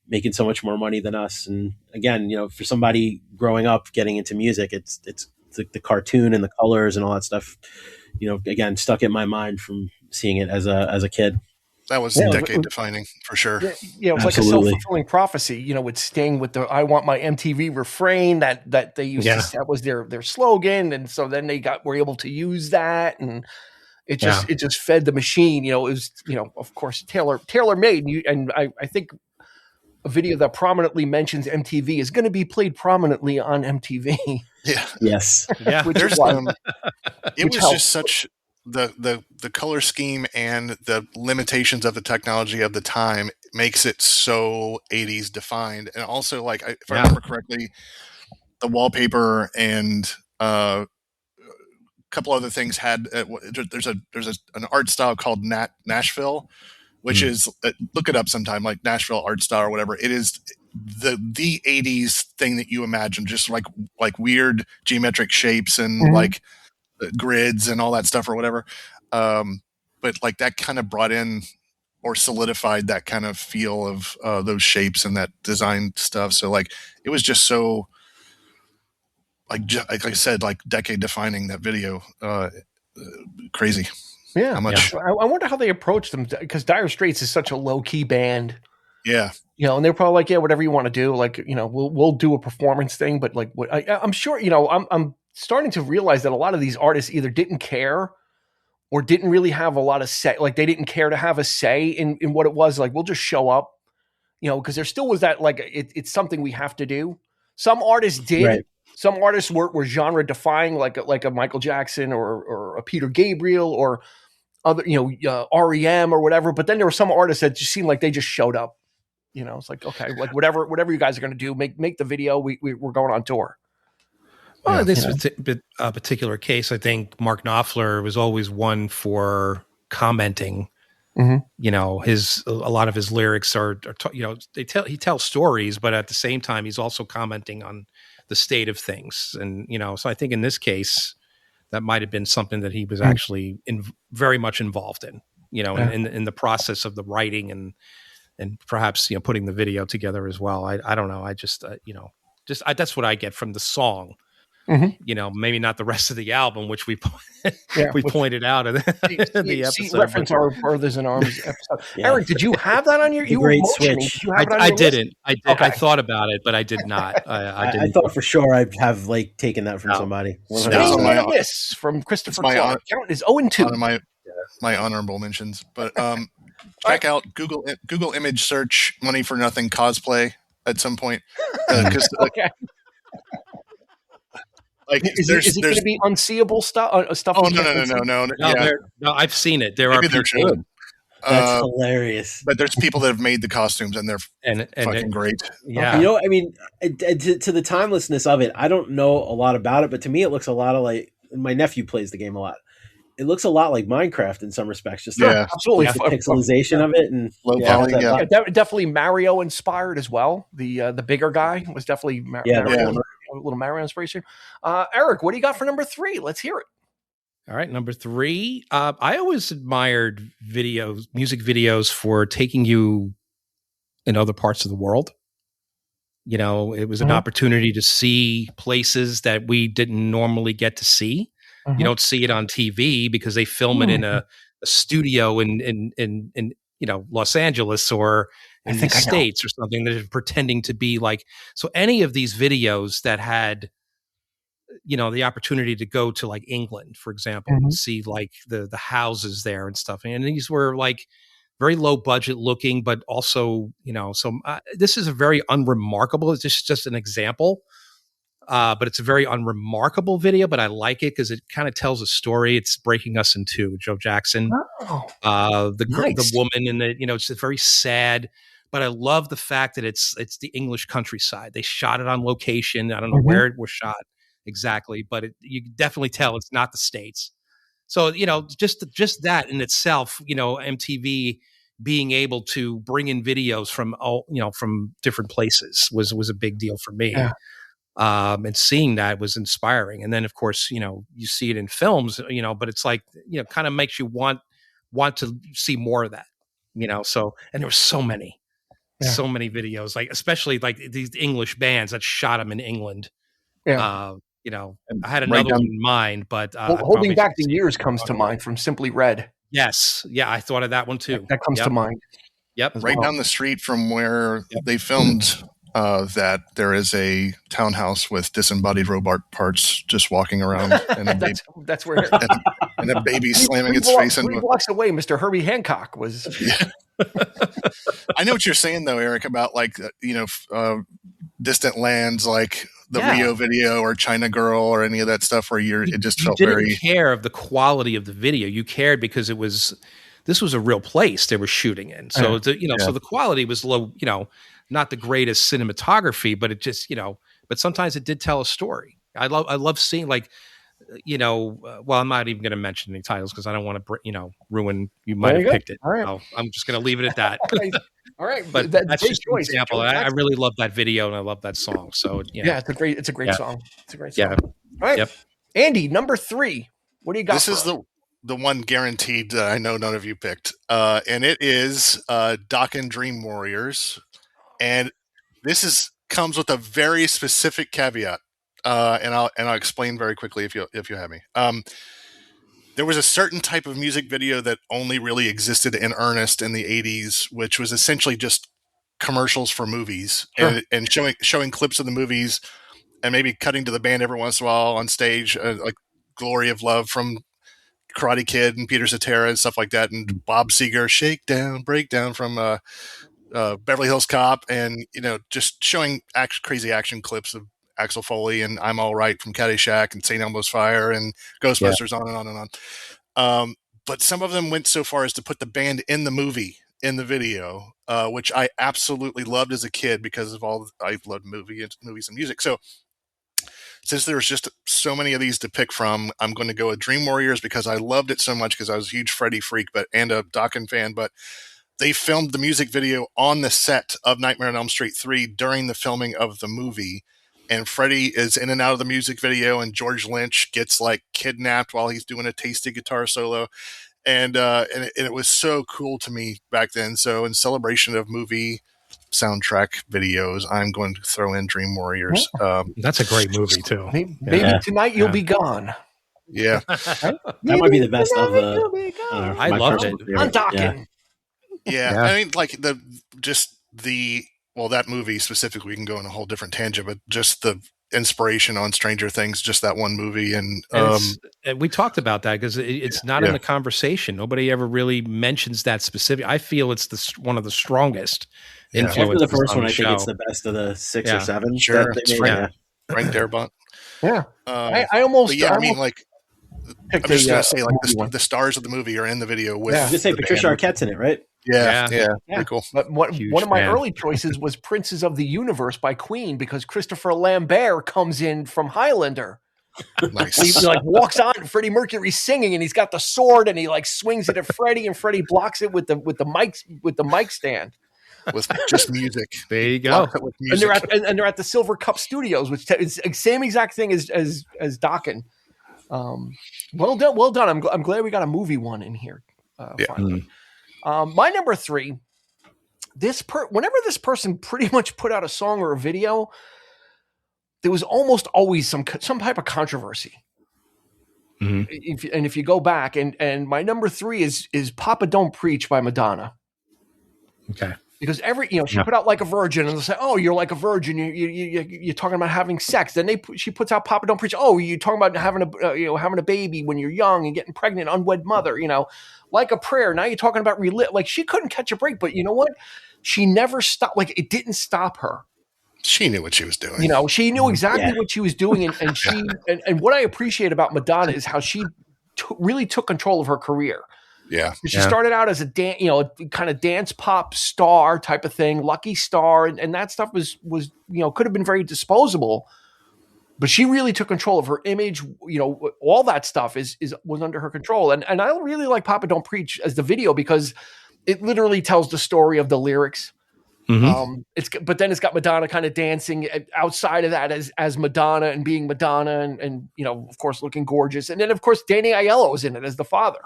making so much more money than us. And again, for somebody growing up, getting into music, it's the cartoon and the colors and all that stuff, again, stuck in my mind from seeing it as a kid. That was decade defining for sure. Yeah, it was like a self-fulfilling prophecy, with Sting with the "I want my MTV" refrain that they used to, that was their slogan. And so then were able to use that, and it just fed the machine. It was, of course, tailor made. And I think a video that prominently mentions MTV is going to be played prominently on MTV. Yeah. Yes. Yeah. There's it was just such the color scheme and the limitations of the technology of the time makes it so 80s defined. And also, like, if I remember correctly, the wallpaper and a couple other things had there's an art style called Nashville, which is look it up sometime, like Nashville art style or whatever. It is the 80s thing that you imagine, just like weird geometric shapes and like grids and all that stuff or whatever. But like that kind of brought in or solidified that kind of feel of those shapes and that design stuff. So like it was just so like I said, like decade defining, that video. Crazy. Yeah. How much? Yeah. I wonder how they approached them, because Dire Straits is such a low key band. Yeah. And they're probably like, yeah, whatever you want to do. Like, we'll do a performance thing, but like, I'm sure, I'm starting to realize that a lot of these artists either didn't care or didn't really have a lot of say. Like, they didn't care to have a say in what it was. Like, we'll just show up, because there still was that, like, it's something we have to do. Some artists did. Right. Some artists were genre defying, like a Michael Jackson or a Peter Gabriel or other, REM or whatever. But then there were some artists that just seemed like they just showed up. It's like, okay, like whatever you guys are going to do, make the video. We're going on tour. Well, in this particular case, I think Mark Knopfler was always one for commenting. Mm-hmm. A lot of his lyrics are he tells stories, but at the same time, he's also commenting on the state of things. And, so I think in this case, that might've been something that he was actually very much involved in, in the process of the writing and perhaps, putting the video together as well. I don't know. I just, that's what I get from the song. Mm-hmm. Maybe not the rest of the album, which we pointed out in the episode. Reference our Brothers in Arms episode. Yeah. Eric, did you have that on your? You great switch. I didn't. I did. Okay. I thought about it, but I did not. I thought for sure I'd have taken that from somebody. This from Christopher Clark. Count is 0-2. My honorable mentions, but check out Google image search money for nothing cosplay at some point. Okay. Like, is it going to be unseeable stuff? Oh no! Yeah. No, I've seen it. There Maybe are people. That's hilarious. But there's people that have made the costumes, and they're fucking great. Yeah, I mean, to the timelessness of it, I don't know a lot about it, but to me, it looks a lot of like my nephew plays the game a lot. It looks a lot like Minecraft in some respects. Just absolutely the pixelization of it and low poly. Definitely Mario inspired as well. The bigger guy was definitely a little Mario inspiration. Eric, what do you got for number 3? Let's hear it. All right, number 3. I always admired music videos for taking you in other parts of the world. It was an opportunity to see places that we didn't normally get to see. Mm-hmm. You don't see it on TV because they film it in a studio in Los Angeles or in the States or something. They're pretending to be like, so any of these videos that had, the opportunity to go to like England, for example, and see like the houses there and stuff. And these were like very low budget looking, but also, this is a very unremarkable, it's just an example. But it's a very unremarkable video, but I like it because it kind of tells a story. It's breaking us in two. Joe Jackson, the woman, and it's very sad. But I love the fact that it's the English countryside. They shot it on location. I don't know where it was shot exactly, but you can definitely tell it's not the States. So just that in itself, MTV being able to bring in videos from from different places was a big deal for me. Yeah. And seeing that was inspiring. And then of course, you see it in films, but it's like, kind of makes you want to see more of that, so, and there were so many videos, like, especially like these English bands that shot them in England. Yeah. I had another one in mind, but Holding Back the Years comes to mind from Simply Red. Yes. Yeah. I thought of that one too. That comes to mind. Yep. Right down the street from where they filmed that there is a townhouse with disembodied robot parts just walking around, and that's where and a baby slamming its face into 3 blocks away. Mr. Herbie Hancock was. Yeah. I know what you're saying though, Eric, about like distant lands, like the Rio video or China Girl or any of that stuff, where it just felt very. You didn't care of the quality of the video. You cared because this was a real place they were shooting in. So so the quality was low. Not the greatest cinematography, but it just, but sometimes it did tell a story. I love seeing like, well, I'm not even going to mention any titles because I don't want to, ruin. You might have picked it. All right. I'm just going to leave it at that. All right. But that's just an example. I really love that video and I love that song. So yeah, it's a great song. It's a great song. Yeah. All right. Yep. Andy, number 3. What do you got? This is the one guaranteed that I know none of you picked. And it is Dokken Dream Warriors. And this comes with a very specific caveat, and I'll explain very quickly if you have me. there was a certain type of music video that only really existed in earnest in the 80s, which was essentially just commercials for movies. Sure. and showing clips of the movies and maybe cutting to the band every once in a while on stage, like Glory of Love from Karate Kid and Peter Cetera and stuff like that, and Bob Seger, Shakedown, Breakdown from Beverly Hills Cop, and just showing crazy action clips of Axel Foley and I'm All Right from Caddyshack and St. Elmo's Fire and Ghostbusters, on and on and on. But some of them went so far as to put the band in the movie, in the video, which I absolutely loved as a kid because of I loved movies and music. So since there's just so many of these to pick from, I'm going to go with Dream Warriors because I loved it so much because I was a huge Freddie freak and a Dokken fan. But they filmed the music video on the set of Nightmare on Elm Street 3 during the filming of the movie. And Freddie is in and out of the music video, and George Lynch gets kidnapped while he's doing a tasty guitar solo. And it was so cool to me back then. So in celebration of movie soundtrack videos, I'm going to throw in Dream Warriors. That's a great movie too. Maybe Tonight You'll Be Gone. Yeah. That might be the best of the. I loved it. On Dokken. Yeah. I mean, that movie specifically, we can go on a whole different tangent, but just the inspiration on Stranger Things, just that one movie. And we talked about that because it's not in the conversation. Nobody ever really mentions that specific. I feel it's one of the strongest influences. After the first one, I think it's the best of the 6 or 7. Sure. Frank Darabont. Yeah. I almost. I'm just going to say, the stars of the movie are in the video with. I was going to say Patricia Arquette's in it, right? Yeah. Pretty cool. But one of my early choices was Princes of the Universe by Queen because Christopher Lambert comes in from Highlander. Nice. He walks on, Freddie Mercury's singing, and he's got the sword, and he swings it at Freddie, and Freddie blocks it with the mic stand. With just music. There you go. And they're at the Silver Cup Studios, which is the same exact thing as Dokken. Well done. I'm glad we got a movie one in here. Finally. My number 3. Whenever this person pretty much put out a song or a video, there was almost always some type of controversy. Mm-hmm. If you go back, and my number 3 is "Papa Don't Preach" by Madonna. Okay. Because she put out "Like a Virgin," and they'll say, "Oh, you're like a virgin. You're talking about having sex." Then she puts out "Papa Don't Preach." Oh, you're talking about having a baby when you're young and getting pregnant, unwed mother. Like a prayer. Now you're talking about relive. She couldn't catch a break, but you know what? She never stopped. It didn't stop her. She knew what she was doing. She knew exactly what she was doing, and she and what I appreciate about Madonna is how she really took control of her career. Yeah. She started out as a kind of dance pop star type of thing, Lucky Star, and that stuff was could have been very disposable, but she really took control of her image. All that stuff was under her control, and I really like "Papa Don't Preach" as the video because it literally tells the story of the lyrics. Mm-hmm. But then it's got Madonna kind of dancing outside of that as Madonna and being Madonna, and of course looking gorgeous, and then of course Danny Aiello is in it as the father.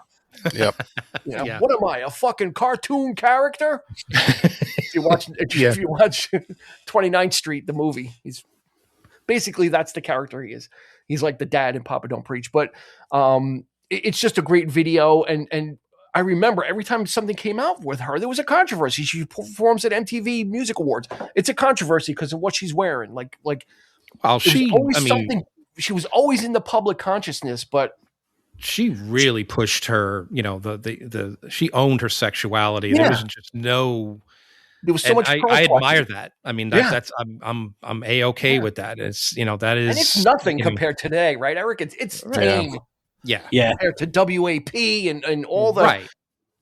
Yep. What am I, a fucking cartoon character? If you watch 29th Street, the movie, he's basically, that's the character he is. He's like the dad in Papa Don't Preach. But it's just a great video, and I remember every time something came out with her, there was a controversy. She performs at MTV Music Awards. It's a controversy because of what she's wearing. She was always in the public consciousness, but she really pushed her, she owned her sexuality. There was just no. There was so much. I admire that. I mean, that's I'm A-okay with that. It's that is, and it's nothing compared to today, right, Eric? It's tame. Yeah. Compared to WAP and all the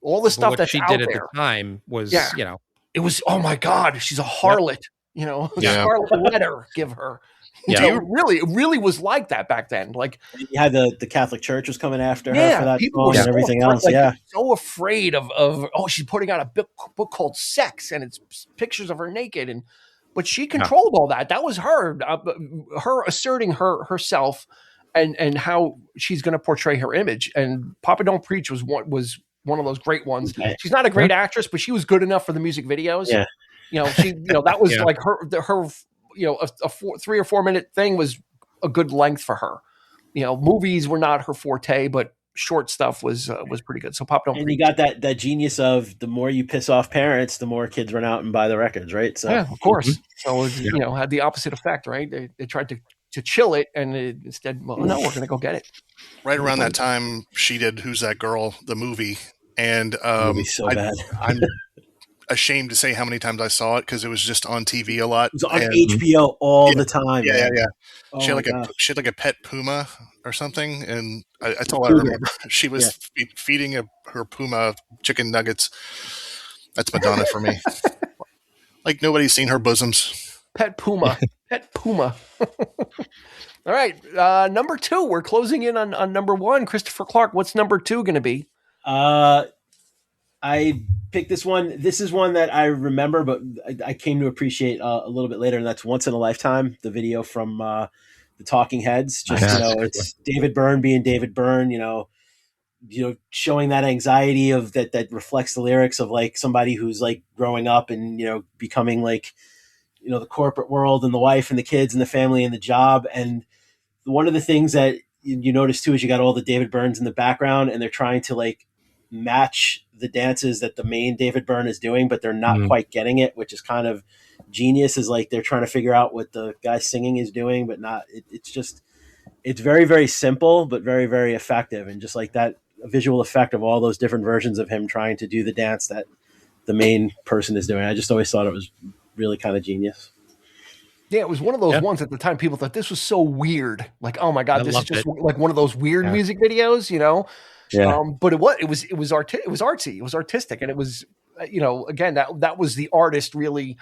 all the stuff that she did at the time was it was, oh my God, she's a harlot. Harlot letter give her. Yeah, it really was like that back then. You had the Catholic Church was coming after her for that song and everything else. So afraid of she's putting out a book called Sex, and it's pictures of her naked, but she controlled all that. That was her asserting herself and how she's going to portray her image. And Papa Don't Preach was one of those great ones. She's not a great actress, but she was good enough for the music videos. Yeah, that was like her. A 3 or 4 minute thing was a good length for her. Movies were not her forte, but short stuff was pretty good. So Pop Don't And Preach. you got that genius of the more you piss off parents, the more kids run out and buy the records, right? So yeah, of course. So had the opposite effect, right? They tried to chill it, and instead, well, no, we're gonna go get it. Right around that time, she did "Who's That Girl?" the movie, and movie's so bad. I'm ashamed to say how many times I saw it because it was just on TV a lot. It was on HBO all the time. Yeah, man. yeah. Oh She had like a pet puma or something, and that's all I remember. She was feeding her puma chicken nuggets. That's Madonna for me. Like nobody's seen her bosoms. Pet puma. Pet puma. All right, number 2. We're closing in on number 1. Christopher Clark, what's number 2 going to be? I picked this one. This is one that I remember, but I came to appreciate a little bit later, and that's "Once in a Lifetime," the video from the Talking Heads. Just it's David Byrne being David Byrne. Showing that anxiety of that reflects the lyrics of like somebody who's like growing up and becoming like the corporate world and the wife and the kids and the family and the job. And one of the things that you notice too is you got all the David Byrnes in the background, and they're trying to like match the dances that the main David Byrne is doing, but they're not quite getting it, which is kind of genius. Is like they're trying to figure out what the guy singing is doing, but not. It's very, very simple, but very, very effective, and just like that visual effect of all those different versions of him trying to do the dance that the main person is doing. I just always thought it was really kind of genius. Yeah, it was one of those ones at the time people thought this was so weird. Like, oh my God, this is just like one of those weird music videos, Yeah. But it was artsy, it was artistic, and it was again that was the artist really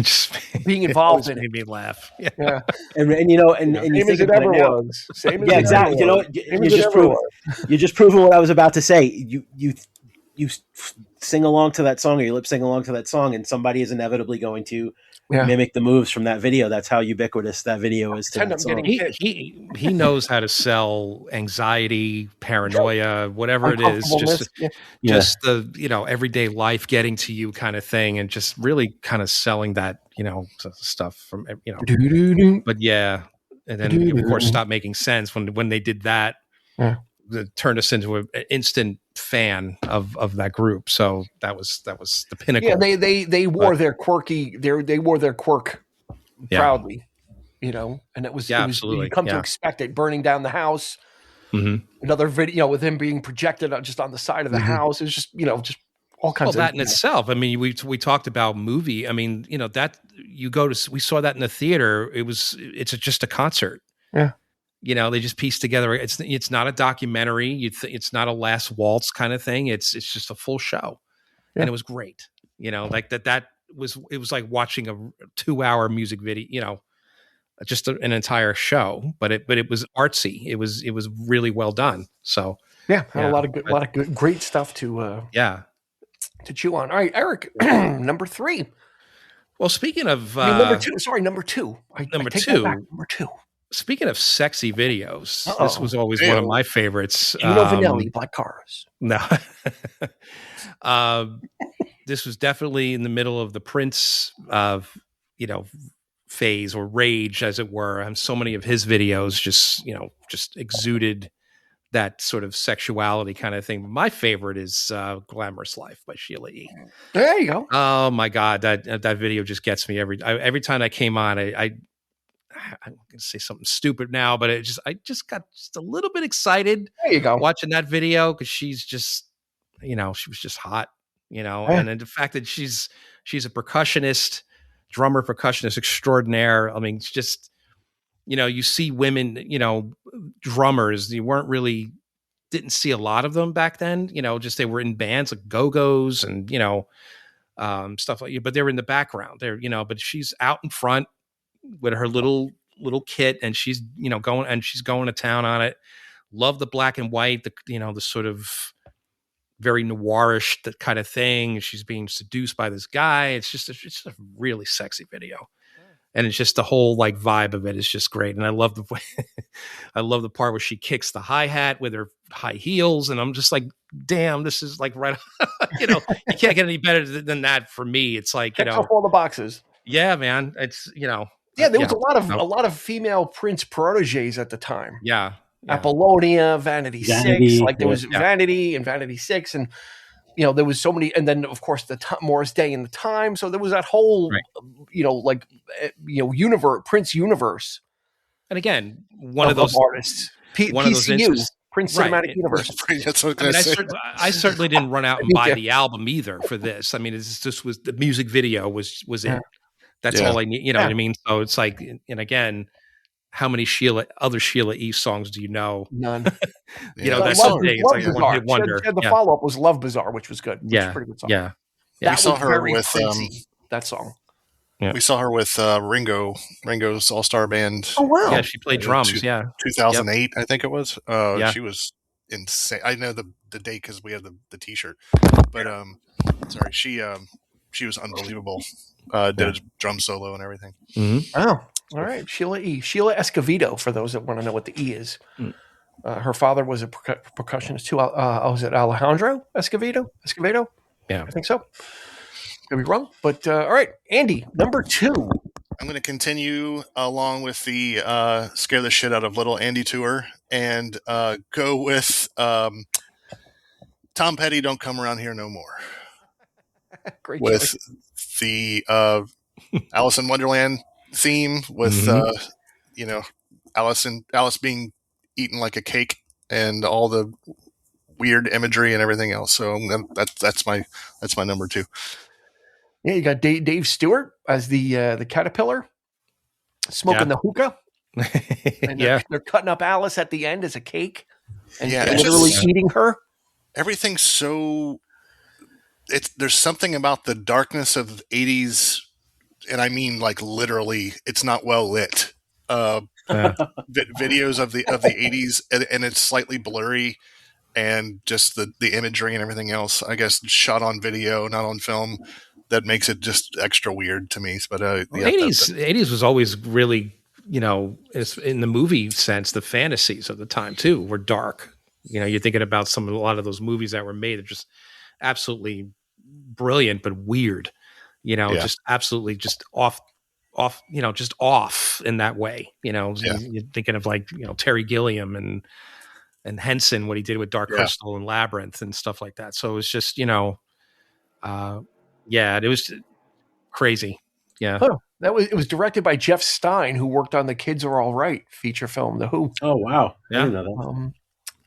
just being involved in it. Made me laugh. Yeah. And you think it ever was. Same as exactly. You're just proving what I was about to say. You sing along to that song, or you lip sing along to that song, and somebody is inevitably going to mimic the moves from that video. That's how ubiquitous that video is to that song. He knows how to sell anxiety, paranoia, whatever it is, just the everyday life getting to you kind of thing, and just really kind of selling that stuff from But yeah, and then of course stop making sense when they did that. Yeah. It turned us into an instant fan of that group. So that was the pinnacle. Yeah, they wore their quirky they wore their quirk proudly, and it was absolutely. You come to expect it. Burning down the house, another video with him being projected just on the side of the house. It was just just all kinds of that in itself. I mean, we talked about movie. I mean, that we saw that in the theater. It's just a concert. Yeah. They just pieced together. It's not a documentary. It's not a Last Waltz kind of thing. It's just a full show, and it was great. Like that was like watching a 2-hour music video. Just an entire show, but it was artsy. It was really well done. So had a lot of good, great stuff to chew on. All right, Eric, number 3. Well, speaking of number 2. Sorry, number 2. Number 2. Number 2. Speaking of sexy videos, this was always one of my favorites. Vanelli, Black Cars. No. This was definitely in the middle of the Prince phase or rage, as it were. And so many of his videos just exuded that sort of sexuality kind of thing. My favorite is Glamorous Life by Sheila E. There you go. Oh my God. That video just gets me every time I came on. I'm going to say something stupid now, but I just got just a little bit excited. There you go. Watching that video, because she's just, she was just hot, and then the fact that she's a drummer percussionist extraordinaire. I mean, it's just, you see women, drummers, didn't see a lot of them back then, just they were in bands like Go-Go's and, stuff like that, but they're in the background there, but she's out in front with her little kit, and she's going to town on it. Love the black and white, the sort of very noirish that kind of thing. She's being seduced by this guy. It's just a really sexy video, and it's just the whole like vibe of it is just great. And I love the part where she kicks the hi-hat with her high heels, and I'm just like, damn, this is like right. You can't get any better than that for me. It's like checks off all the boxes. Yeah, man. It's Yeah, there was a lot of female Prince proteges at the time. Yeah. Apollonia, Vanity 6. Like there was Vanity and Vanity 6, and there was so many, and then of course the Morris Day and the Time. So there was that whole, universe, Prince universe. And again, one of those artists, PCU, Prince Cinematic Universe. That's what I say. I certainly didn't run out and buy the album either for this. I mean, this was the music video was it. That's all I need. You know what I mean? So it's like, and again, how many other Sheila E. songs do you know? None. That's someday it's like a one-hit wonder. The follow-up was Love Bazaar, which was good. Which was a pretty good song. Yeah. We saw her with that song. Yeah. We saw her with Ringo's All-Star Band. Oh wow! Yeah, she played drums. 2008, I think it was. She was insane. I know the date because we have the T-shirt. But sorry, she was unbelievable. Did a drum solo and everything. Mm-hmm. Oh, all right. Sheila Escovedo, for those that want to know what the E is. Her father was a percussionist too. Was it Alejandro Escovedo? Yeah, I think so. Could be wrong, but all right, Andy, number 2. I'm going to continue along with the Scare the Shit Out of Little Andy tour and go with Tom Petty, Don't Come Around Here No More. Great with choice. The Alice in Wonderland theme with Alice being eaten like a cake and all the weird imagery and everything else. So that's my number 2. Yeah, you got Dave Stewart as the caterpillar smoking the hookah. And they're cutting up Alice at the end as a cake and literally eating her. Everything's so there's something about the darkness of the 80s, and I mean like literally it's not well lit. Videos of the 80s and it's slightly blurry, and just the imagery and everything else, I guess, shot on video, not on film. That makes it just extra weird to me. But 80s was always really, in the movie sense, the fantasies of the time too were dark. You're thinking about a lot of those movies that were made, are just absolutely brilliant but weird. Just absolutely just off. Just off in that way. You're thinking of like Terry Gilliam and Henson, what he did with Dark Crystal and Labyrinth and stuff like that. So it's just it was crazy. Yeah. Oh, it was directed by Jeff Stein, who worked on The Kids Are All Right feature film, The Who. Oh wow. Yeah. I didn't know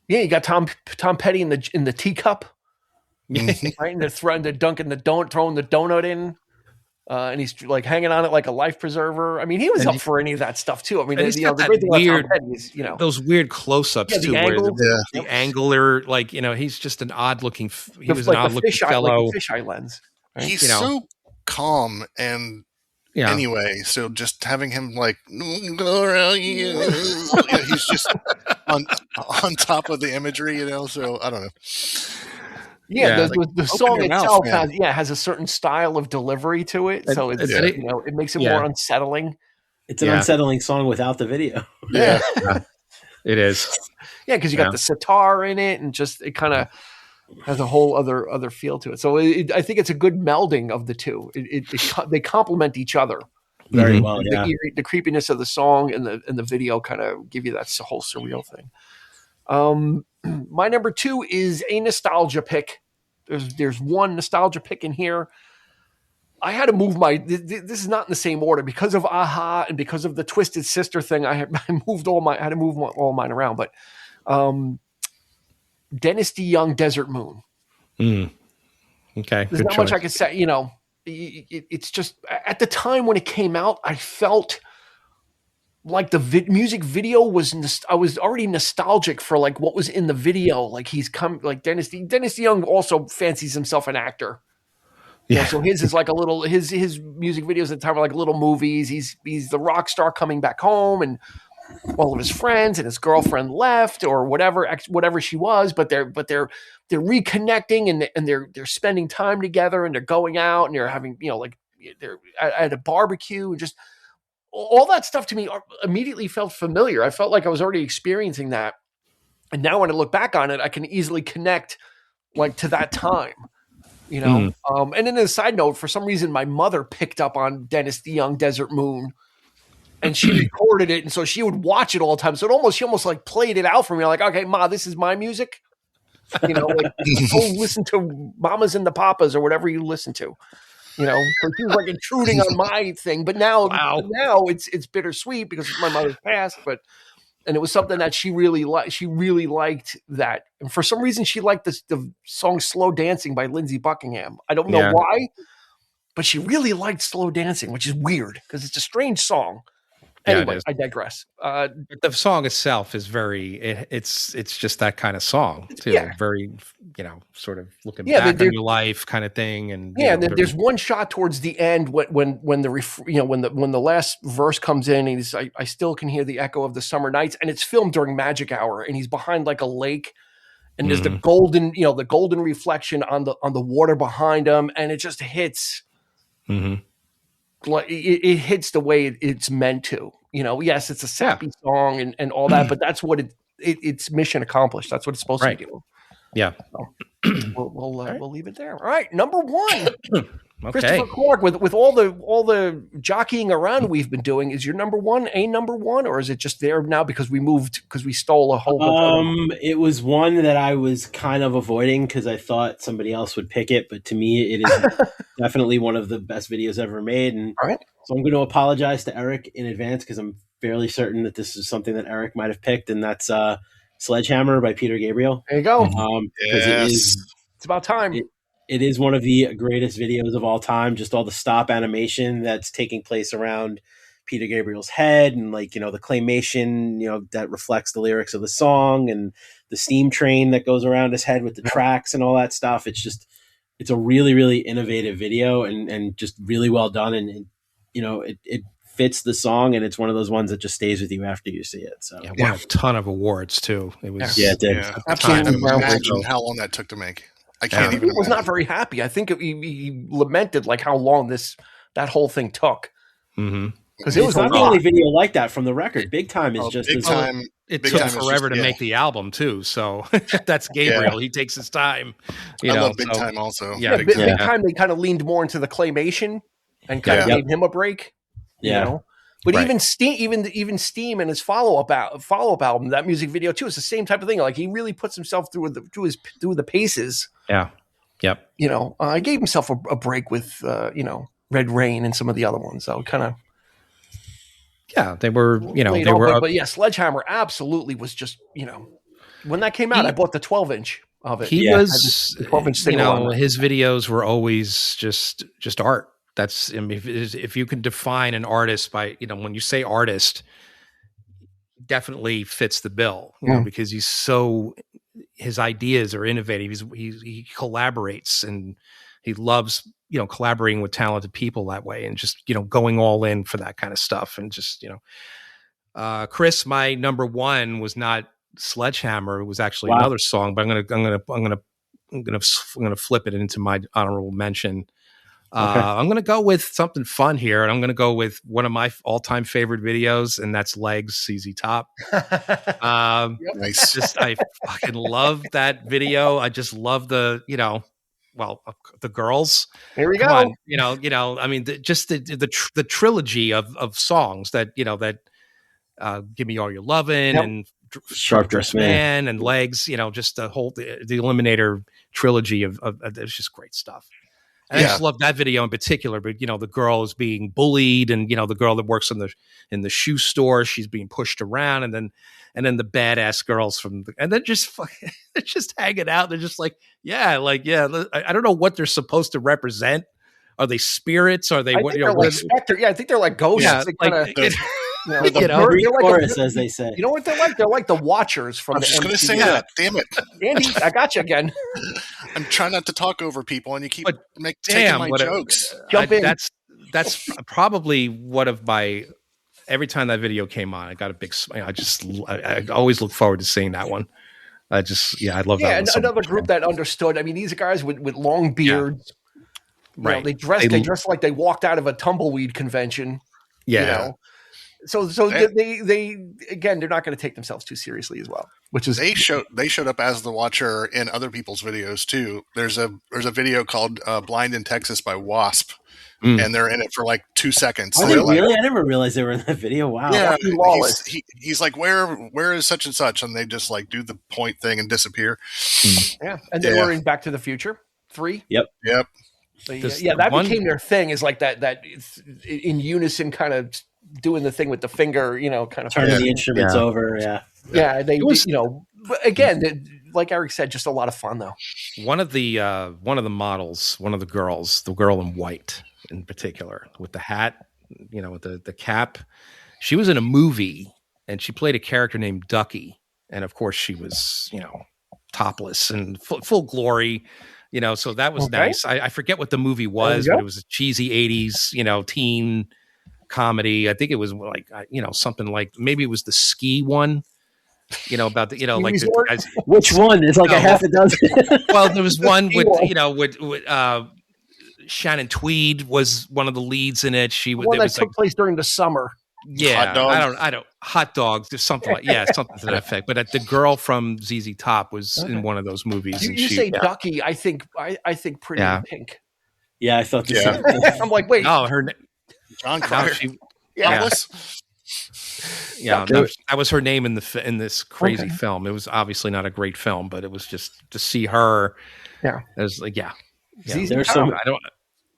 that. You got Tom Petty in the teacup. Right? And they're dunking throwing the donut in. And he's like hanging on it like a life preserver. I mean, he was up for any of that stuff too. I mean, the great thing about Tom Petty is, those weird close-ups too, where the angler, like, he's just an odd-looking. He was an odd-looking fellow, like a fisheye lens. Right? He's so calm and anyway. So just having him like go around you, he's just on top of the imagery, So I don't know. Yeah, the song itself has a certain style of delivery to it, so it makes it more unsettling. It's an unsettling song without the video. Yeah, it is. Yeah, because you got the sitar in it, and just it kind of has a whole other feel to it. So I think it's a good melding of the two. They complement each other very well. Yeah. The creepiness of the song and the video kind of give you that whole surreal thing. My number 2 is a nostalgia pick. There's one nostalgia pick in here. I had to move this is not in the same order because of Aha and because of the Twisted Sister thing. I had to move all mine around, but Dennis DeYoung, Desert Moon. Okay. There's not much I could say, it's just at the time when it came out, I felt like the music video I was already nostalgic for like what was in the video. Like Dennis DeYoung also fancies himself an actor. Yeah. So his is like a little, his music videos at the time are like little movies. He's the rock star coming back home and all of his friends and his girlfriend left or whatever she was, but they're reconnecting and they're spending time together and they're going out and they're having, they're at a barbecue and just, all that stuff to me immediately felt familiar. I felt like I was already experiencing that. And now when I look back on it, I can easily connect like to that time, And then as a side note, for some reason, my mother picked up on Dennis DeYoung, Desert Moon and she recorded it, and so she would watch it all the time. So she almost like played it out for me. Like, okay, Ma, this is my music. Like go listen to Mamas and the Papas or whatever you listen to. So she was like intruding on my thing. But now it's bittersweet because my mother's passed. And it was something that she really liked. She really liked that, and for some reason, she liked the song "Slow Dancing" by Lindsey Buckingham. I don't know why, but she really liked "Slow Dancing," which is weird because it's a strange song. Anyway, I digress. The song itself is it's just that kind of song too. Yeah. Very, sort of looking back on your life kind of thing. And and there's one shot towards the end when the last verse comes in, and he's I still can hear the echo of the summer nights, and it's filmed during magic hour, and he's behind like a lake, and there's the golden reflection on the water behind him, and it just hits. Mm-hmm. Like it hits the way it's meant to, yes, it's a sappy song and all that, but that's what it's mission accomplished. That's what it's supposed to be doing. Yeah. So we'll leave it there. All right. Number one, Christopher Clark with all the jockeying around we've been doing. Is your number one, or is it just there now because we stole a whole bunch? It was one that I was kind of avoiding because I thought somebody else would pick it, but to me it is definitely one of the best videos ever made. And all right. So I'm going to apologize to Eric in advance because I'm fairly certain that this is something that Eric might have picked, and that's Sledgehammer by Peter Gabriel. There you go. It's about time. It is one of the greatest videos of all time. Just all the stop animation that's taking place around Peter Gabriel's head, and the claymation, that reflects the lyrics of the song, and the steam train that goes around his head with the tracks and all that stuff. It's a really, really innovative video and just really well done. And it fits the song, and it's one of those ones that just stays with you after you see it. So won a ton of awards too. It was it did. Yeah. Absolutely. Imagine how long that took to make. I can't even. He was not very happy. I think he lamented like how long that whole thing took. Because it was not the only video like that from the record. Big Time is just Big Time. It took forever to make the album too. So that's Gabriel. He takes his time. I love Big Time also. Yeah, Big Time. They kind of leaned more into the claymation and kind of gave him a break. But even Steam and his follow-up album, that music video too, is the same type of thing. Like he really puts himself through the paces. Yeah. Yep. I gave himself a break with Red Rain and some of the other ones. So kind of. Yeah, they were. They were. But Sledgehammer absolutely was just. When that came out, I bought the 12-inch of it. He was. 12-inch single. His videos were always just art. That's, if you can define an artist by, when you say artist, definitely fits the bill, because his ideas are innovative. He collaborates, and he loves, collaborating with talented people that way, and just, going all in for that kind of stuff. And just, Chris, my number one was not Sledgehammer. It was actually another song, but I'm gonna flip it into my honorable mention. I'm going to go with something fun here, and I'm going to go with one of my all-time favorite videos, and that's Legs, ZZ Top. Nice. I fucking love that video. I just love the girls. Here we go. On, I mean, the trilogy of songs that Give Me All Your Lovin' and Sharp Dressed Man and Legs. Just the whole the Eliminator trilogy of it's just great stuff. And I just love that video in particular, but the girl is being bullied, and the girl that works in the shoe store, she's being pushed around, and then the badass girls and then just hanging out. They're just like, I don't know what they're supposed to represent. Are they spirits? Are they what? Like specter. Yeah, I think they're like ghosts. Yeah, chorus, as they say. You know what they're like? They're like the Watchers from. I'm just going to say that. Damn it, Andy! I got you again. I'm trying not to talk over people, and you keep taking my jokes. Jump in. That's probably one of my. Every time that video came on, I got a big. I always look forward to seeing that one. I love that. Yeah, and another group that understood. I mean, these guys with long beards. Right. They dress like they walked out of a tumbleweed convention. Yeah. So they again, they're not going to take themselves too seriously as well. Which is they showed up as the Watcher in other people's videos too. There's a video called "Blind in Texas" by Wasp, and they're in it for like 2 seconds. Are they really? I never realized they were in that video. Wow. Yeah, he's like, where is such and such, and they just like do the point thing and disappear. Yeah, and they were in Back to the Future 3. Yep. So, that became their thing. Is like that in unison, kind of doing the thing with the finger, kind of turning the instruments over. Yeah. They but again, like Eric said, just a lot of fun though. One of the models, one of the girls, the girl in white in particular, with the hat, with the cap, she was in a movie and she played a character named Ducky, and of course she was topless and full glory. So that was nice. I forget what the movie was, but it was a cheesy 80s, teen comedy. I think it was like, something like, maybe it was the ski one, about the, like the guys. Which one? It's like a half a dozen. Well, there was one with Shannon Tweed was one of the leads in it. She one that took place during the summer. Yeah, I don't hot dogs. There's something like something to that effect. But the girl from ZZ Top was in one of those movies. You say Ducky, I think Pretty in Pink. Yeah, I thought the same. I'm like, wait, no, her John Cryer. That was her name in this crazy film. It was obviously not a great film, but it was just to see her. Yeah, it was like There's some.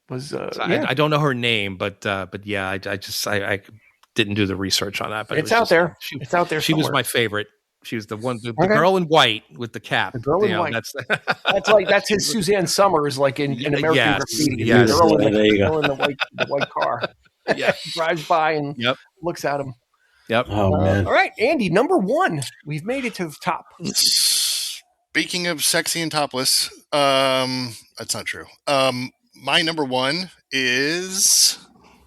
I don't know her name, but I didn't do the research on that. But it's out there. It's out there. She was my favorite. She was the one, the girl in white with the cap. The girl in white. That's his Suzanne Summers, like in American Graffiti. Yes. The girl in the white car. Yeah, drives by and looks at him. Yep. Oh man. All right, Andy, number 1. We've made it to the top. Speaking of sexy and topless, that's not true. My number 1 is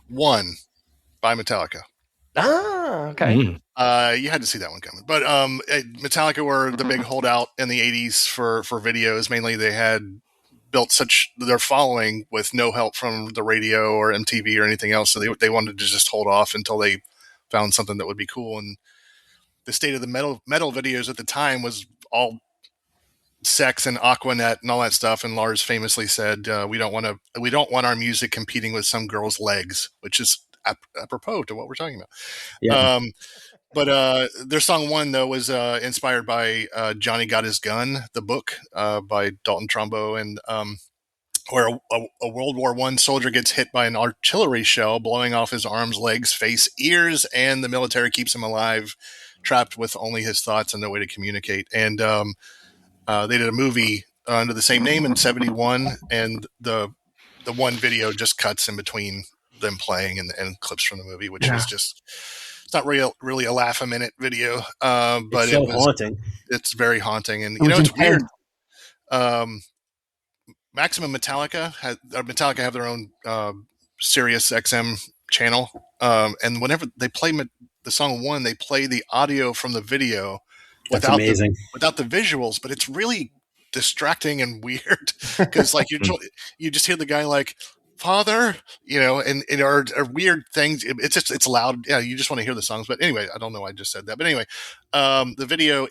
One by Metallica. Ah, okay. You had to see that one coming. But Metallica were the big holdout in the 80s for videos. Mainly they had built such their following with no help from the radio or MTV or anything else. So they wanted to just hold off until they found something that would be cool. And the state of the metal videos at the time was all sex and Aquanet and all that stuff. And Lars famously said, we don't want our music competing with some girl's legs, which is apropos to what we're talking about. Yeah. But their song One, though, was inspired by Johnny Got His Gun, the book by Dalton Trumbo, and where a World War I soldier gets hit by an artillery shell, blowing off his arms, legs, face, ears, and the military keeps him alive, trapped with only his thoughts and no way to communicate. And they did a movie under the same name in 1971, and the one video just cuts in between them playing and clips from the movie, which is just, it's not really a laugh a minute video, but it's haunting. It's very haunting. And it's weird. Maximum Metallica have their own Sirius XM channel. And whenever they play the song One, they play the audio from the video without the visuals, but it's really distracting and weird because like you just hear the guy like, Father, and are weird things. It's loud. Yeah, you just want to hear the songs. But anyway, I don't know why I just said that. But anyway, the video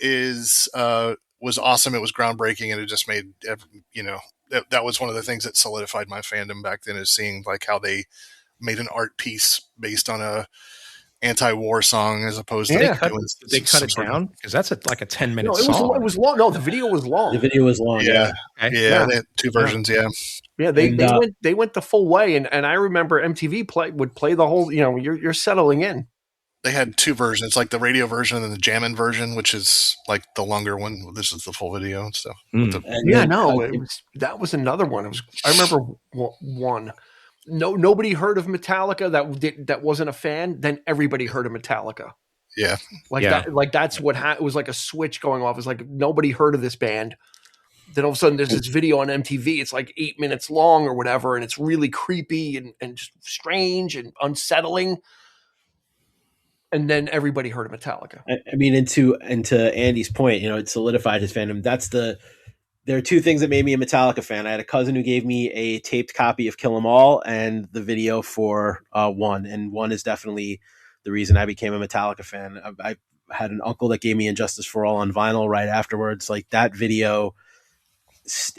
was awesome. It was groundbreaking, and it just made that was one of the things that solidified my fandom back then, is seeing like how they made an art piece based on a anti-war song as opposed to they cut it down because that's like a 10-minute song. It was long. No, the video was long. The video was long. Yeah. They had 2 versions. Yeah, they went the full way, and I remember MTV would play the whole. You're settling in. They had 2 versions, like the radio version and the jammin' version, which is like the longer one. This is the full video and stuff. That was another one. I remember one. Nobody heard of Metallica that wasn't a fan. Then everybody heard of Metallica. Yeah, that. Like that's what it was like a switch going off. It's like nobody heard of this band. Then all of a sudden there's this video on MTV. It's like 8 minutes long or whatever, and it's really creepy and just strange and unsettling. And then everybody heard of Metallica. I mean, into Andy's point, it solidified his fandom. There are 2 things that made me a Metallica fan. I had a cousin who gave me a taped copy of Kill 'Em All and the video for One. And One is definitely the reason I became a Metallica fan. I had an uncle that gave me Injustice for All on vinyl right afterwards. Like that video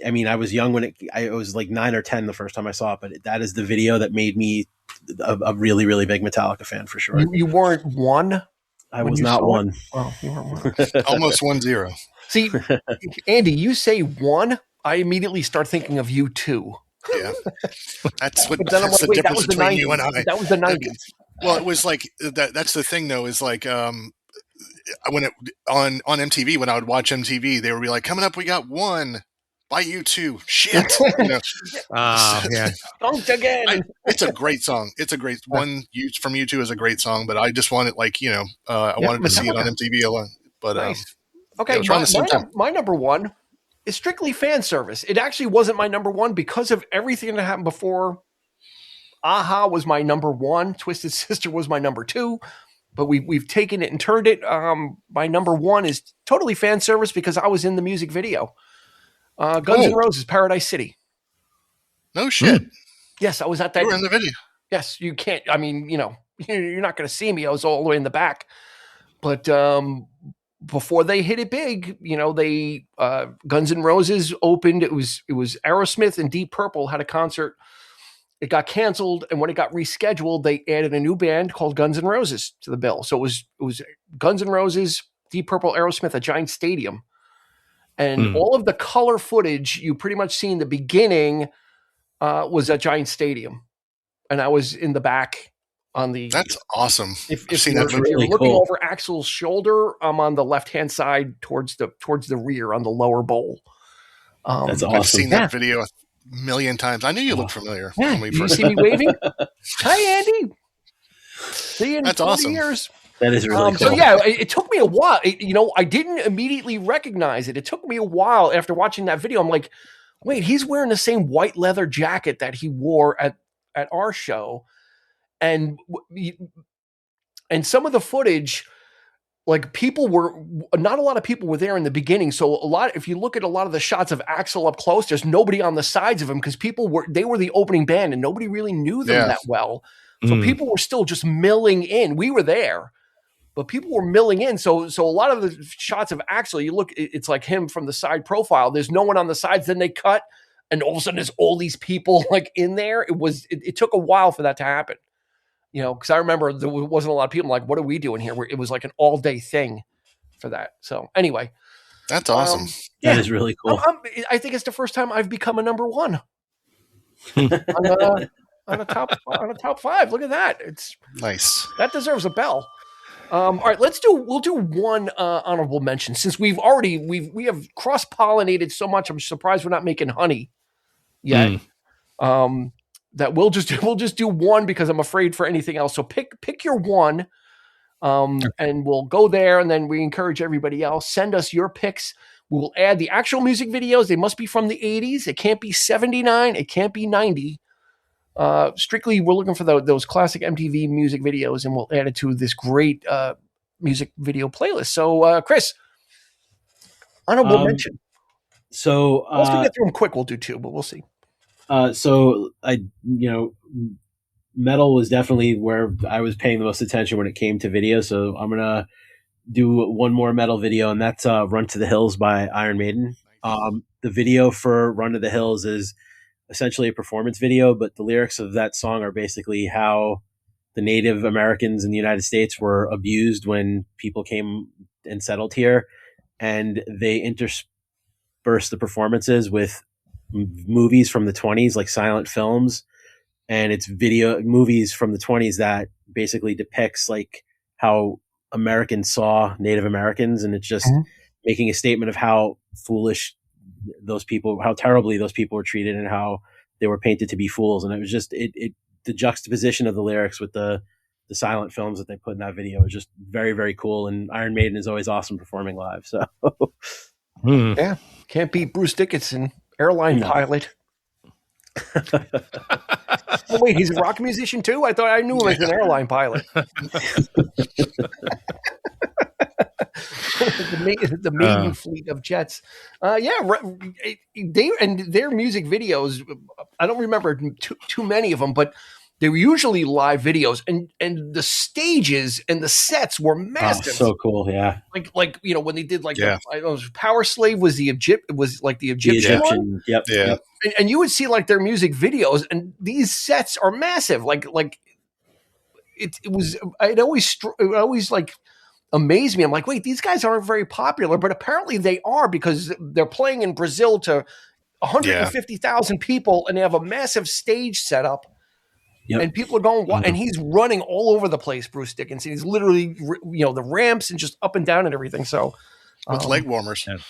I mean, I was young when I was like 9 or 10 the first time I saw it, but that is the video that made me a really, really big Metallica fan for sure. You weren't one? I was not one. Oh, you weren't one. Almost 1-0. See, Andy, you say one, I immediately start thinking of U2. Yeah. That's what that's the difference between you and I. That was the 90s. Well, it was like that's the thing though, is like when it on MTV, when I would watch MTV, they would be like, coming up, we got one by U2. Shit. You know? Yeah. Skunked again. It's a great song. It's a great one. From U2 is a great song, but I just wanted I wanted to see it on MTV a lot. But nice. Okay, my number one is strictly fan service. It actually wasn't my number one because of everything that happened before. Aha was my number one. Twisted Sister was my number two. But we've taken it and turned it. My number one is totally fan service because I was in the music video. Guns N' Roses, Paradise City. No shit. Yes, I was at that. You were in the video. Yes, you can't. I mean, you're not going to see me. I was all the way in the back. But before they hit it big, they Guns N' Roses opened. It was Aerosmith and Deep Purple had a concert. It got canceled, and when it got rescheduled, they added a new band called Guns N' Roses to the bill. So it was Guns N' Roses, Deep Purple, Aerosmith, a giant stadium. And all of the color footage you pretty much see in the beginning was a giant stadium. And I was in the back on the... That's awesome. If you're looking over Axl's shoulder, I'm on the left-hand side towards the rear on the lower bowl. That's awesome. I've seen that video a million times. I knew you looked familiar. Yeah. When you see me waving? Hi, Andy. See you in 40 years. That is really cool. So yeah, it took me a while. I didn't immediately recognize it. It took me a while after watching that video. I'm like, wait, he's wearing the same white leather jacket that he wore at our show. And some of the footage, like not a lot of people were there in the beginning. So if you look at a lot of the shots of Axl up close, there's nobody on the sides of him because they were the opening band and nobody really knew them that well. So people were still just milling in. We were there, but people were milling in. So a lot of the shots of Axl, you look, it's like him from the side profile. There's no one on the sides. Then they cut, and all of a sudden there's all these people like in there. It took a while for that to happen. Because I remember there wasn't a lot of people like, what are we doing here? It was like an all-day thing for that. So anyway. That's awesome. That is really cool. I think it's the first time I've become a number one on a top five. Look at that. It's nice. That deserves a bell. All right, we'll do one honorable mention since we have cross-pollinated so much. I'm surprised we're not making honey yet. That we'll just do one because I'm afraid for anything else. So pick your one, and we'll go there, and then we encourage everybody else. Send us your picks. We will add the actual music videos. They must be from the 80s. It can't be 79. It can't be 90. Strictly, we're looking for those classic MTV music videos, and we'll add it to this great music video playlist. So, Chris, honorable mention. So let's get through them quick. We'll do two, but we'll see. So metal was definitely where I was paying the most attention when it came to video. So I'm gonna do one more metal video, and that's "Run to the Hills" by Iron Maiden. The video for "Run to the Hills" is essentially a performance video, but the lyrics of that song are basically how the Native Americans in the United States were abused when people came and settled here, and they intersperse the performances with movies from the 20s, like silent films, and it's movies from the 20s that basically depicts like how Americans saw Native Americans, and it's just making a statement of how foolish those people, how terribly those people were treated, and how they were painted to be fools. And it was just the juxtaposition of the lyrics with the silent films that they put in that video is just very, very cool. And Iron Maiden is always awesome performing live. So yeah, can't beat Bruce Dickinson, airline pilot. Oh wait, he's a rock musician too? I thought I knew him as an airline pilot. the maiden fleet of jets. They and their music videos, I don't remember too many of them, but They were usually live videos, and the stages and the sets were massive. So cool, yeah. Like when they did I don't know, Power Slave was the Egyptian one. Yep. Yeah. And you would see like their music videos, and these sets are massive. It always like amazed me. I'm like, wait, these guys aren't very popular, but apparently they are, because they're playing in Brazil to 150,000 people, and they have a massive stage set up. Yep. And people are going, and he's running all over the place, Bruce Dickinson. He's literally, the ramps and just up and down and everything. So, with leg warmers. and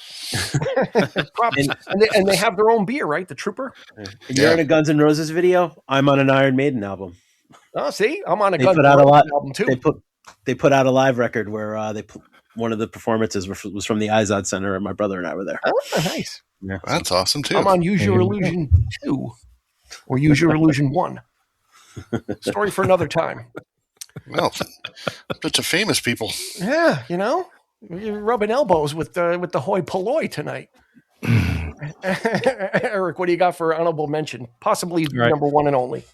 they have their own beer, right? The Trooper. And you're in a Guns N' Roses video. I'm on an Iron Maiden album. Oh, see, I'm on a Guns N' Roses album too. They put out a live record where one of the performances was from the Izod Center, and my brother and I were there. Oh, nice. Yeah, that's awesome too. I'm on Use Your Illusion 2 or Use Your Illusion 1. Story for another time. Well, bunch of famous people. Yeah, you're rubbing elbows with the hoi polloi tonight. Eric, what do you got for honorable mention? Possibly number one and only.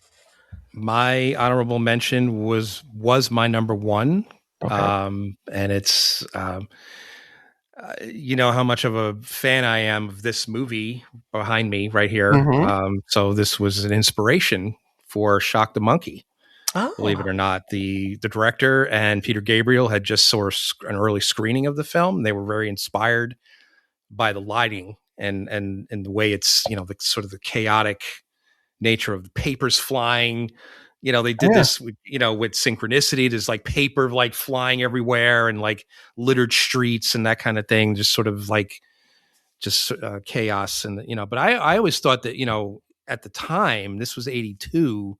My honorable mention was my number one. Okay. And it's you know how much of a fan I am of this movie behind me right here. Mm-hmm. So this was an inspiration for Shock the Monkey. Oh. Believe it or not, the director and Peter Gabriel had just saw an early screening of the film. They were very inspired by the lighting and the way it's, the sort of the chaotic nature of the papers flying. They did this with synchronicity. There's like paper like flying everywhere and like littered streets and that kind of thing. Just sort of like chaos. And, but I always thought that, at the time, this was 82,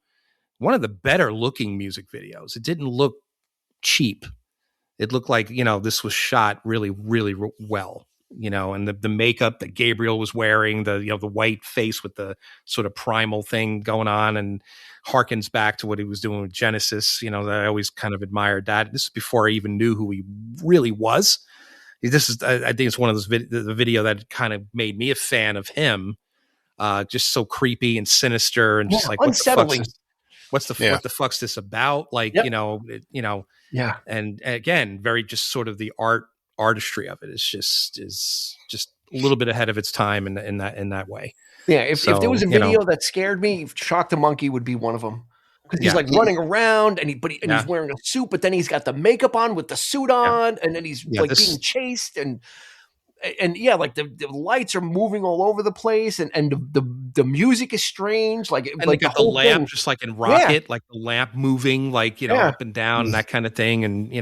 one of the better looking music videos. It didn't look cheap. It looked like, this was shot really, really well, and the makeup that Gabriel was wearing, the white face with the sort of primal thing going on, and harkens back to what he was doing with Genesis. I always kind of admired that. This is before I even knew who he really was. This is, I think it's one of those the video that kind of made me a fan of him. Just so creepy and sinister and just like unsettling. What the fuck's this about? Like, Yeah. And again, very just sort of the artistry of it is just a little bit ahead of its time in that way. Yeah. If there was a video that scared me, Shock the Monkey would be one of them. Because he's like running around and he's wearing a suit, but then he's got the makeup on with the suit on, and then he's being chased and like the lights are moving all over the place, and the music is strange, like got the lamp just like in Rocket, like the lamp moving like up and down and that kind of thing, and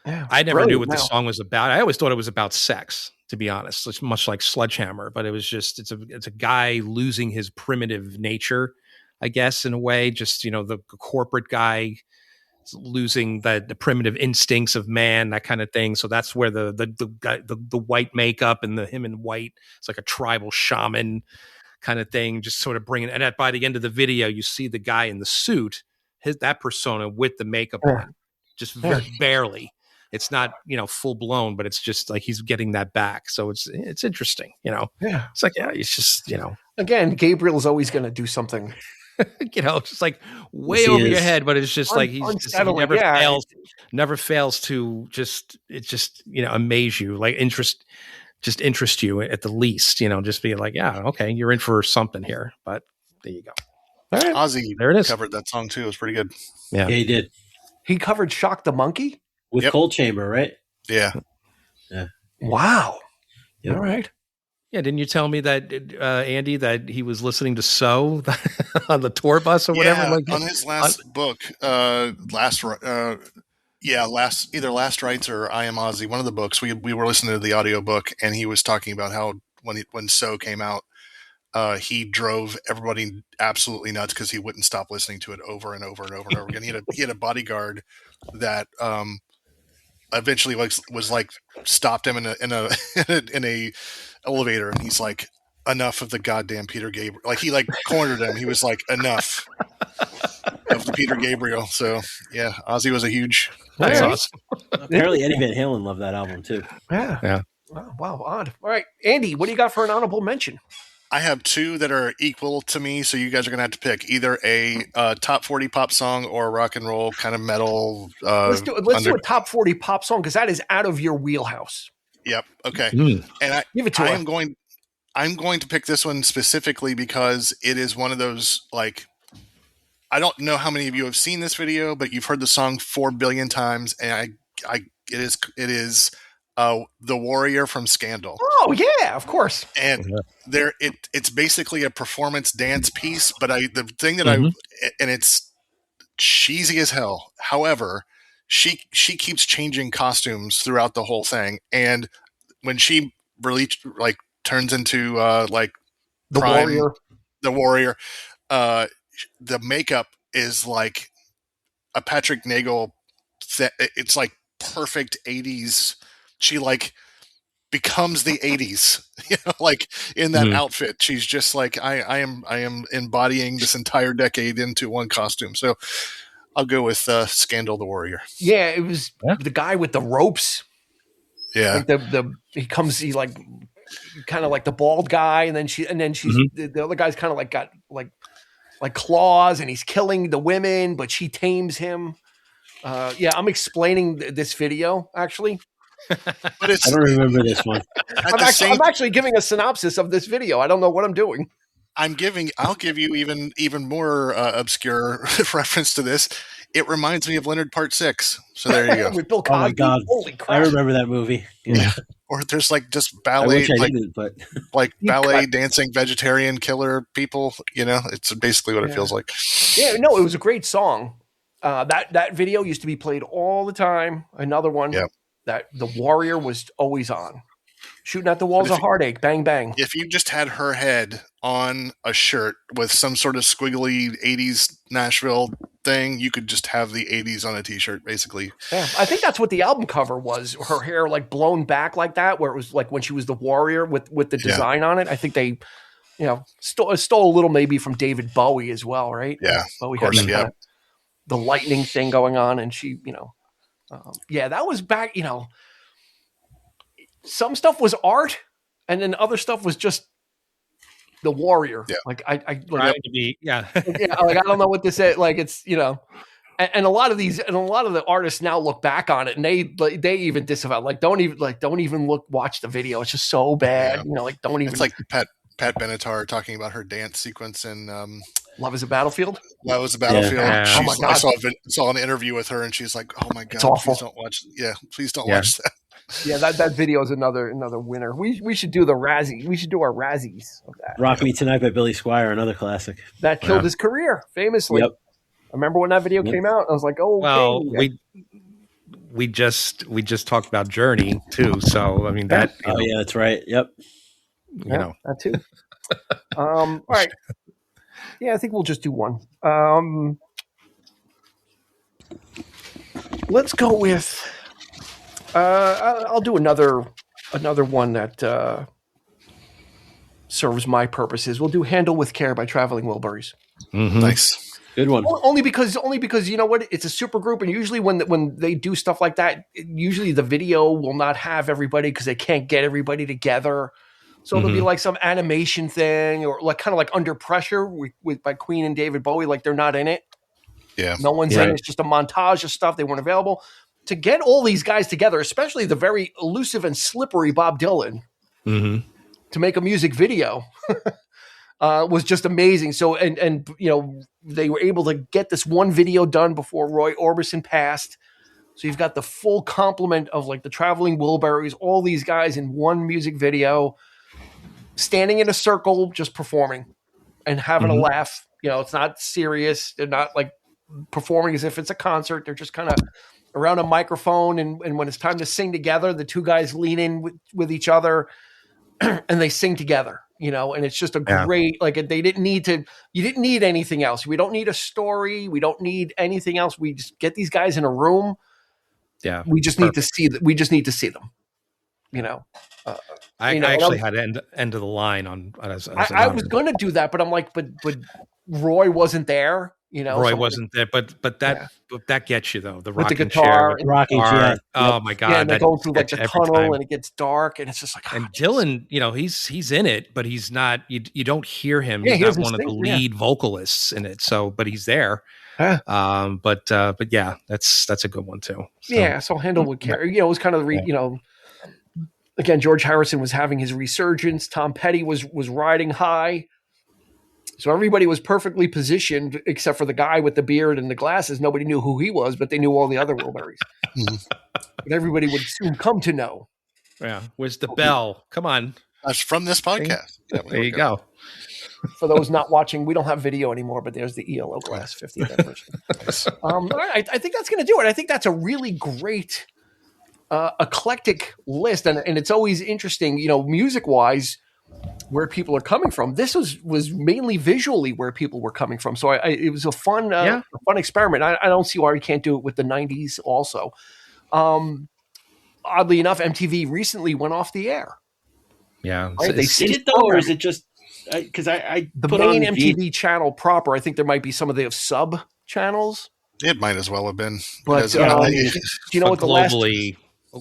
I never knew what the song was about. I always thought it was about sex, to be honest. It's much like Sledgehammer, but it was just it's a guy losing his primitive nature, I guess, in a way. Just the corporate guy losing the primitive instincts of man, that kind of thing. So that's where the white makeup and him in white, it's like a tribal shaman kind of thing, just sort of bringing. And by the end of the video, you see the guy in the suit, that persona with the makeup on, just very barely. It's not full blown, but it's just like he's getting that back. So it's interesting. It's like it's just again, Gabriel's always going to do something. Just like way over your head, but it's just like he never fails to just amaze you, like interest you at the least, just be like, okay, you're in for something here. But there you go. All right. Ozzy, there it is. Covered that song too. It was pretty good. Yeah, he did. He covered Shock the Monkey with Cold Chamber, right? Yeah. Wow. Yep. All right. Yeah, didn't you tell me that, Andy, that he was listening to So on the tour bus or whatever? On his last book, Last Rites or I Am Ozzy, one of the books, we were listening to the audiobook, and he was talking about how when So came out, he drove everybody absolutely nuts because he wouldn't stop listening to it over and over and over and over again. He had a bodyguard that eventually was stopped him in a elevator, and he's like, enough of the goddamn Peter Gabriel. Like he cornered him. He was like, enough of the Peter Gabriel. So yeah, Ozzy was a huge. That's awesome. Apparently Eddie Van Halen loved that album too. Yeah. Wow, odd. All right, Andy, what do you got for an honorable mention? I have two that are equal to me, so you guys are gonna have to pick either a top 40 pop song or a rock and roll kind of metal. Let's do a top 40 pop song because that is out of your wheelhouse. Yep. Okay. And give it to I'm going to pick this one specifically because it is one of those, like, I don't know how many of you have seen this video, but you've heard the song 4 billion times, and it is The Warrior from Scandal. Oh yeah, of course. And it's basically a performance dance piece, but the thing that and it's cheesy as hell. However, she keeps changing costumes throughout the whole thing, and when she really turns into like the warrior, the makeup is like a Patrick Nagel. It's like perfect 80s. She like becomes the 80s, like in that outfit. She's just like, I am embodying this entire decade into one costume. So I'll go with Scandal the Warrior. Yeah, it was the guy with the ropes. Yeah, like he's like kind of like the bald guy, and then she's the other guy's kind of like got like claws, and he's killing the women, but she tames him. I'm explaining this video actually. But I don't remember this one. I'm actually giving a synopsis of this video. I don't know what I'm doing. I'll give you even more obscure reference to this. It reminds me of Leonard Part 6. So there you go. With Bill Cosby. Oh my God. Holy crap. I remember that movie. Yeah. Or there's like just ballet, like ballet dancing vegetarian killer people. It's basically what it feels like. Yeah, no, it was a great song. That video used to be played all the time. Another one. Yeah. That the Warrior was always on. Shooting at the walls of heartache, bang, bang. If you just had her head on a shirt with some sort of squiggly 80s Nashville thing, you could just have the 80s on a t-shirt, basically. Yeah, I think that's what the album cover was. Her hair like blown back like that, where it was like when she was the Warrior with the design on it. I think they, stole a little maybe from David Bowie as well, right? Yeah, Bowie had the lightning thing going on, and she, that was back, some stuff was art, and then other stuff was just the Warrior. Yeah. Like I trying to be, like I don't know what this is. Like it's and a lot of the artists now look back on it and they even disavow. Like don't even watch the video. It's just so bad. Yeah. Don't even. It's like Pat Benatar talking about her dance sequence in Love is a Battlefield. That was a Battlefield. Yeah. Oh my God. I saw an interview with her, and she's like, "Oh my God, it's awful. Please don't watch. Yeah, please don't watch that." Yeah, that video is another winner. We should do the Razzie. We should do our Razzies of that. Rock Me Tonight by Billy Squier, another classic. That killed his career famously. Yep. I remember when that video came out. I was like, "Oh, well, we just talked about Journey too." So I mean that. Yeah, that's right. Yep. That too. All right. Yeah, I think we'll just do one. Let's go with. I'll do another one that serves my purposes. We'll do "Handle with Care" by Traveling Wilburys. Mm-hmm. Nice, good one. Only because you know what? It's a super group, and usually when they do stuff like that, usually the video will not have everybody because they can't get everybody together. So it'll be like some animation thing, or like kind of like Under Pressure by Queen and David Bowie. Like they're not in it. Yeah, no one's in it. It's just a montage of stuff. They weren't available. To get all these guys together, especially the very elusive and slippery Bob Dylan, to make a music video was just amazing. So, and they were able to get this one video done before Roy Orbison passed. So you've got the full complement of like the Traveling Wilburys, all these guys in one music video, standing in a circle, just performing and having a laugh. It's not serious. They're not like performing as if it's a concert. They're just kind of around a microphone, and when it's time to sing together, the two guys lean in with each other and they sing together, and it's just a great, like you didn't need anything else. We don't need a story. We don't need anything else. We just get these guys in a room. Yeah. We just need to see that. We just need to see them, I actually had end of the line on. I was going to do that, but I'm like, but Roy wasn't there. Roy wasn't there, but that gets you though. The with the rocking guitar, chair, guitar. Oh my God! and they go through like the tunnel, and it gets dark, and it's just like. And Dylan, he's in it, but he's not. You don't hear him. Yeah, he's not one of the lead vocalists in it. So, but he's there. But yeah, that's a good one too. So. Yeah, so handled with care. It was kind of again, George Harrison was having his resurgence. Tom Petty was riding high. So everybody was perfectly positioned except for the guy with the beard and the glasses. Nobody knew who he was, but they knew all the other Wilburys. But everybody would soon come to know. Yeah. Where's the bell? Come on. That's from this podcast. There you go. For those not watching, we don't have video anymore, but there's the ELO glass 50th anniversary. I think that's going to do it. I think that's a really great eclectic list. And it's always interesting, music-wise, where people are coming from. This was mainly visually where people were coming from. So it was a fun experiment. I don't see why we can't do it with the 90s also. Oddly enough, MTV recently went off the air. Yeah. Right? They did it though, or is it just because I the main MTV channel proper? I think there might be some of the sub channels. It might as well have been. But do you know what the globally,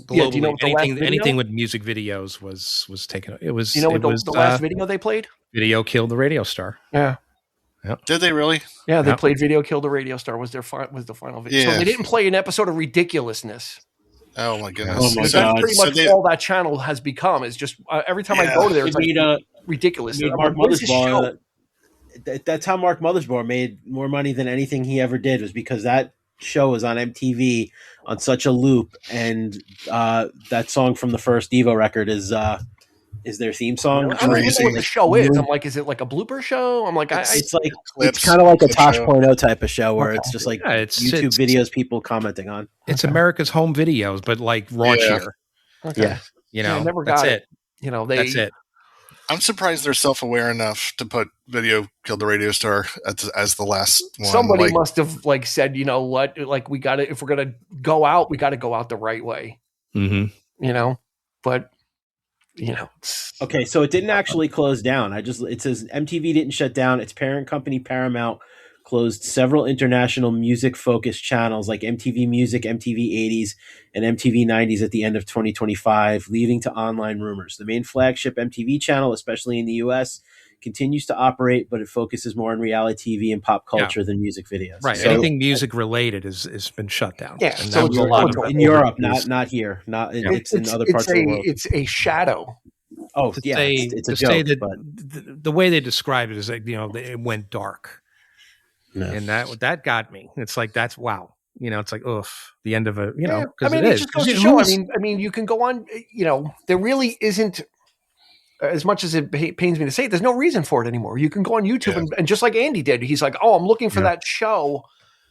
do you know what the anything with music videos was taken? It was. You know what the last video they played? Video Killed the Radio Star. Yeah. Yep. Did they really? Yeah, they played Video Killed the Radio Star was the final video. Yeah. So they didn't play an episode of Ridiculousness. Oh my goodness! Oh my That's God. pretty much all that channel has become. Is just every time I go to there, it's ridiculous. Mark Mothersbaugh. That's how Mark Mothersbaugh made more money than anything he ever did, was because that show was on MTV on such a loop, and that song from the first Devo record is their theme song. I don't even know what the show is. I'm like, is it like a blooper show? I'm like, it's kind of like a Tosh.0 type of show where it's just like it's YouTube videos people commenting on. It's America's Home Videos, but like raunchier. Okay. Yeah. I never got that's it. That's it. I'm surprised they're self-aware enough to put Video Killed the Radio Star as the last one. Somebody must have said, you know what, we got to, if we're going to go out, we got to go out the right way. Mm-hmm. But okay, so it didn't actually close down. It says MTV didn't shut down. Its parent company Paramount closed several international music-focused channels like MTV Music, MTV 80s, and MTV 90s at the end of 2025, leading to online rumors. The main flagship MTV channel, especially in the US, continues to operate, but it focuses more on reality TV and pop culture than music videos. Right. So, anything music related has been shut down. Yeah. And so it's a lot of in Europe, not here. It's in other parts of the world. It's a shadow. Oh, yeah. It's a joke. The way they describe it is like, it went dark. No. And that got me. It's like, that's wow. It's like, oof, the end of a, because it just goes to show. I mean, you can go on, there really isn't, as much as it pains me to say it, there's no reason for it anymore. You can go on YouTube and just like Andy did, he's like, oh, I'm looking for that show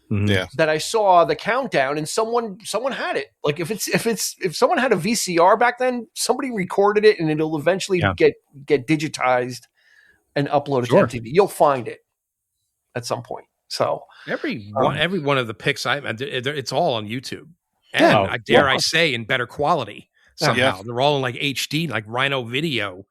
that I saw the countdown, and someone had it. Like if someone had a VCR back then, somebody recorded it, and it'll eventually get digitized and uploaded to MTV. You'll find it at some point. So every one of the pics it's all on YouTube, and I say in better quality somehow. They're all in like HD, like Rhino Video,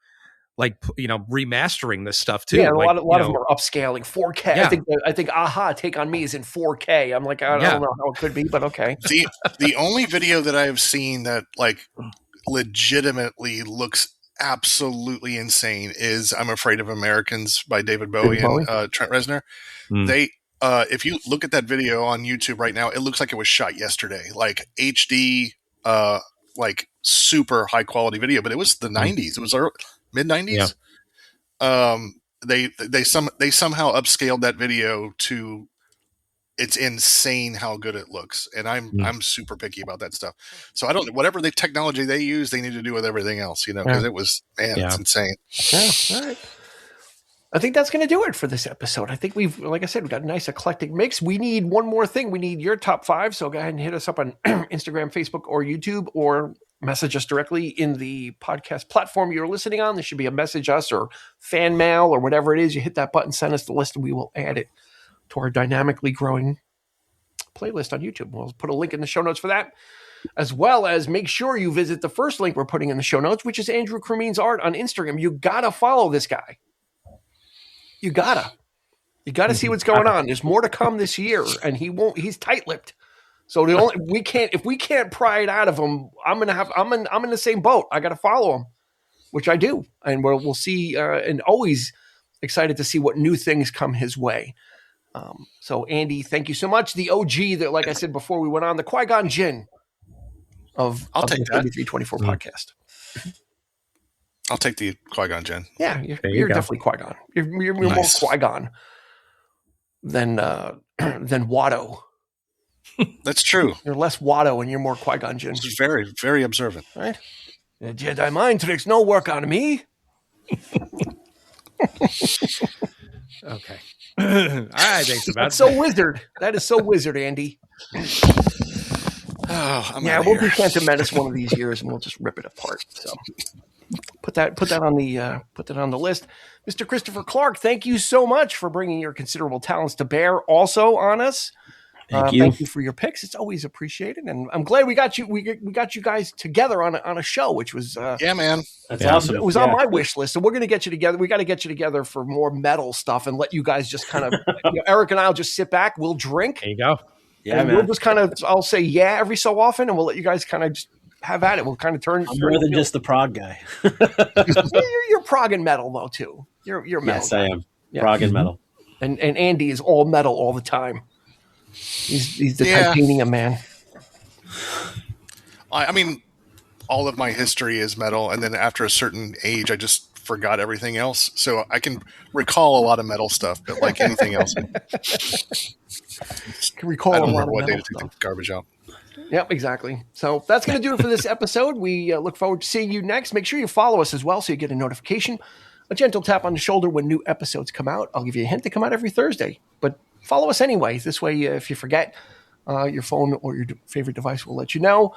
like remastering this stuff too. Yeah, a lot of them are upscaling 4K. Yeah. I think Aha Take on Me is in 4K. I'm like, I don't know how it could be, but okay. The only video that I have seen that like legitimately looks absolutely insane is "I'm Afraid of Americans" by David Bowie and Trent Reznor. They if you look at that video on YouTube right now, it looks like it was shot yesterday, like HD, like super high quality video, but it was the 90s. It was mid 90s. They somehow upscaled that video to, it's insane how good it looks. And I'm super picky about that stuff. So I don't, whatever the technology they use, they need to do with everything else, because it was, it's insane. Yeah. All right. I think that's going to do it for this episode. I think like I said, we've got a nice eclectic mix. We need one more thing. We need your top 5. So go ahead and hit us up on Instagram, Facebook, or YouTube, or message us directly in the podcast platform you're listening on. There should be a message us or fan mail or whatever it is. You hit that button, send us the list, and we will add it to our dynamically growing playlist on YouTube. We'll put a link in the show notes for that, as well as make sure you visit the first link we're putting in the show notes, which is Andrew Cremeen's art on Instagram. You got to follow this guy. You gotta You got to see what's going on. There's more to come this year, and he's tight-lipped. So if we can't pry it out of him, I'm in the same boat. I got to follow him, which I do, and we'll see. And always excited to see what new things come his way. So Andy, thank you so much. The OG that, like I said before, we went on the Qui-Gon Jinn of the 3324 podcast. I'll take the Qui-Gon Jinn. Yeah, you're definitely Qui-Gon. You're nice. More Qui-Gon than Watto. That's true. You're less Watto and you're more Qui-Gon Jinn. He's very, very observant. Right? The Jedi mind tricks no work on me. Okay. All right, thanks about That's so wizard. That is so wizard, Andy. We'll do Phantom Menace one of these years, and we'll just rip it apart. So put that on the list. Mr. Christopher Clark, thank you so much for bringing your considerable talents to bear also on us. Thank you for your picks. It's always appreciated, and I'm glad we got you. We got you guys together on a show, which was man, that's awesome. It was on my wish list, so we're going to get you together. We got to get you together for more metal stuff, and let you guys just kind of Eric and I'll just sit back. We'll drink. There you go. Yeah, man. We'll just kind of, I'll say every so often, and we'll let you guys kind of just have at it. We'll kind of turn. I'm more than just the prog guy. you're prog and metal though too. You're metal. Yes, I am. Yeah. Prog and metal. And Andy is all metal all the time. He's the titanium man. I mean, all of my history is metal, and then after a certain age, I just forgot everything else. So I can recall a lot of metal stuff, but like anything else. Can recall I don't a lot remember of what day metal to take stuff. the garbage out. Yep, exactly. So that's going to do it for this episode. We look forward to seeing you next. Make sure you follow us as well so you get a notification. A gentle tap on the shoulder when new episodes come out. I'll give you a hint. They come out every Thursday. But follow us anyway. This way, if you forget, your phone or your favorite device will let you know.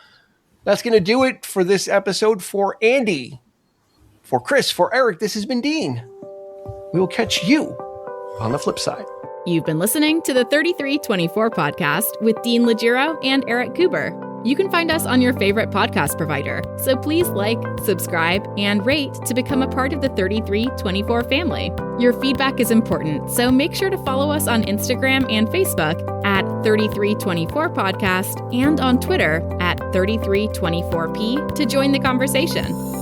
That's going to do it for this episode. For Andy, for Chris, for Eric, this has been Dean. We will catch you on the flip side. You've been listening to the 3324 podcast with Dean Legiro and Eric Cooper. You can find us on your favorite podcast provider, so please like, subscribe, and rate to become a part of the 3324 family. Your feedback is important, so make sure to follow us on Instagram and Facebook at 3324 podcast and on Twitter at 3324p to join the conversation.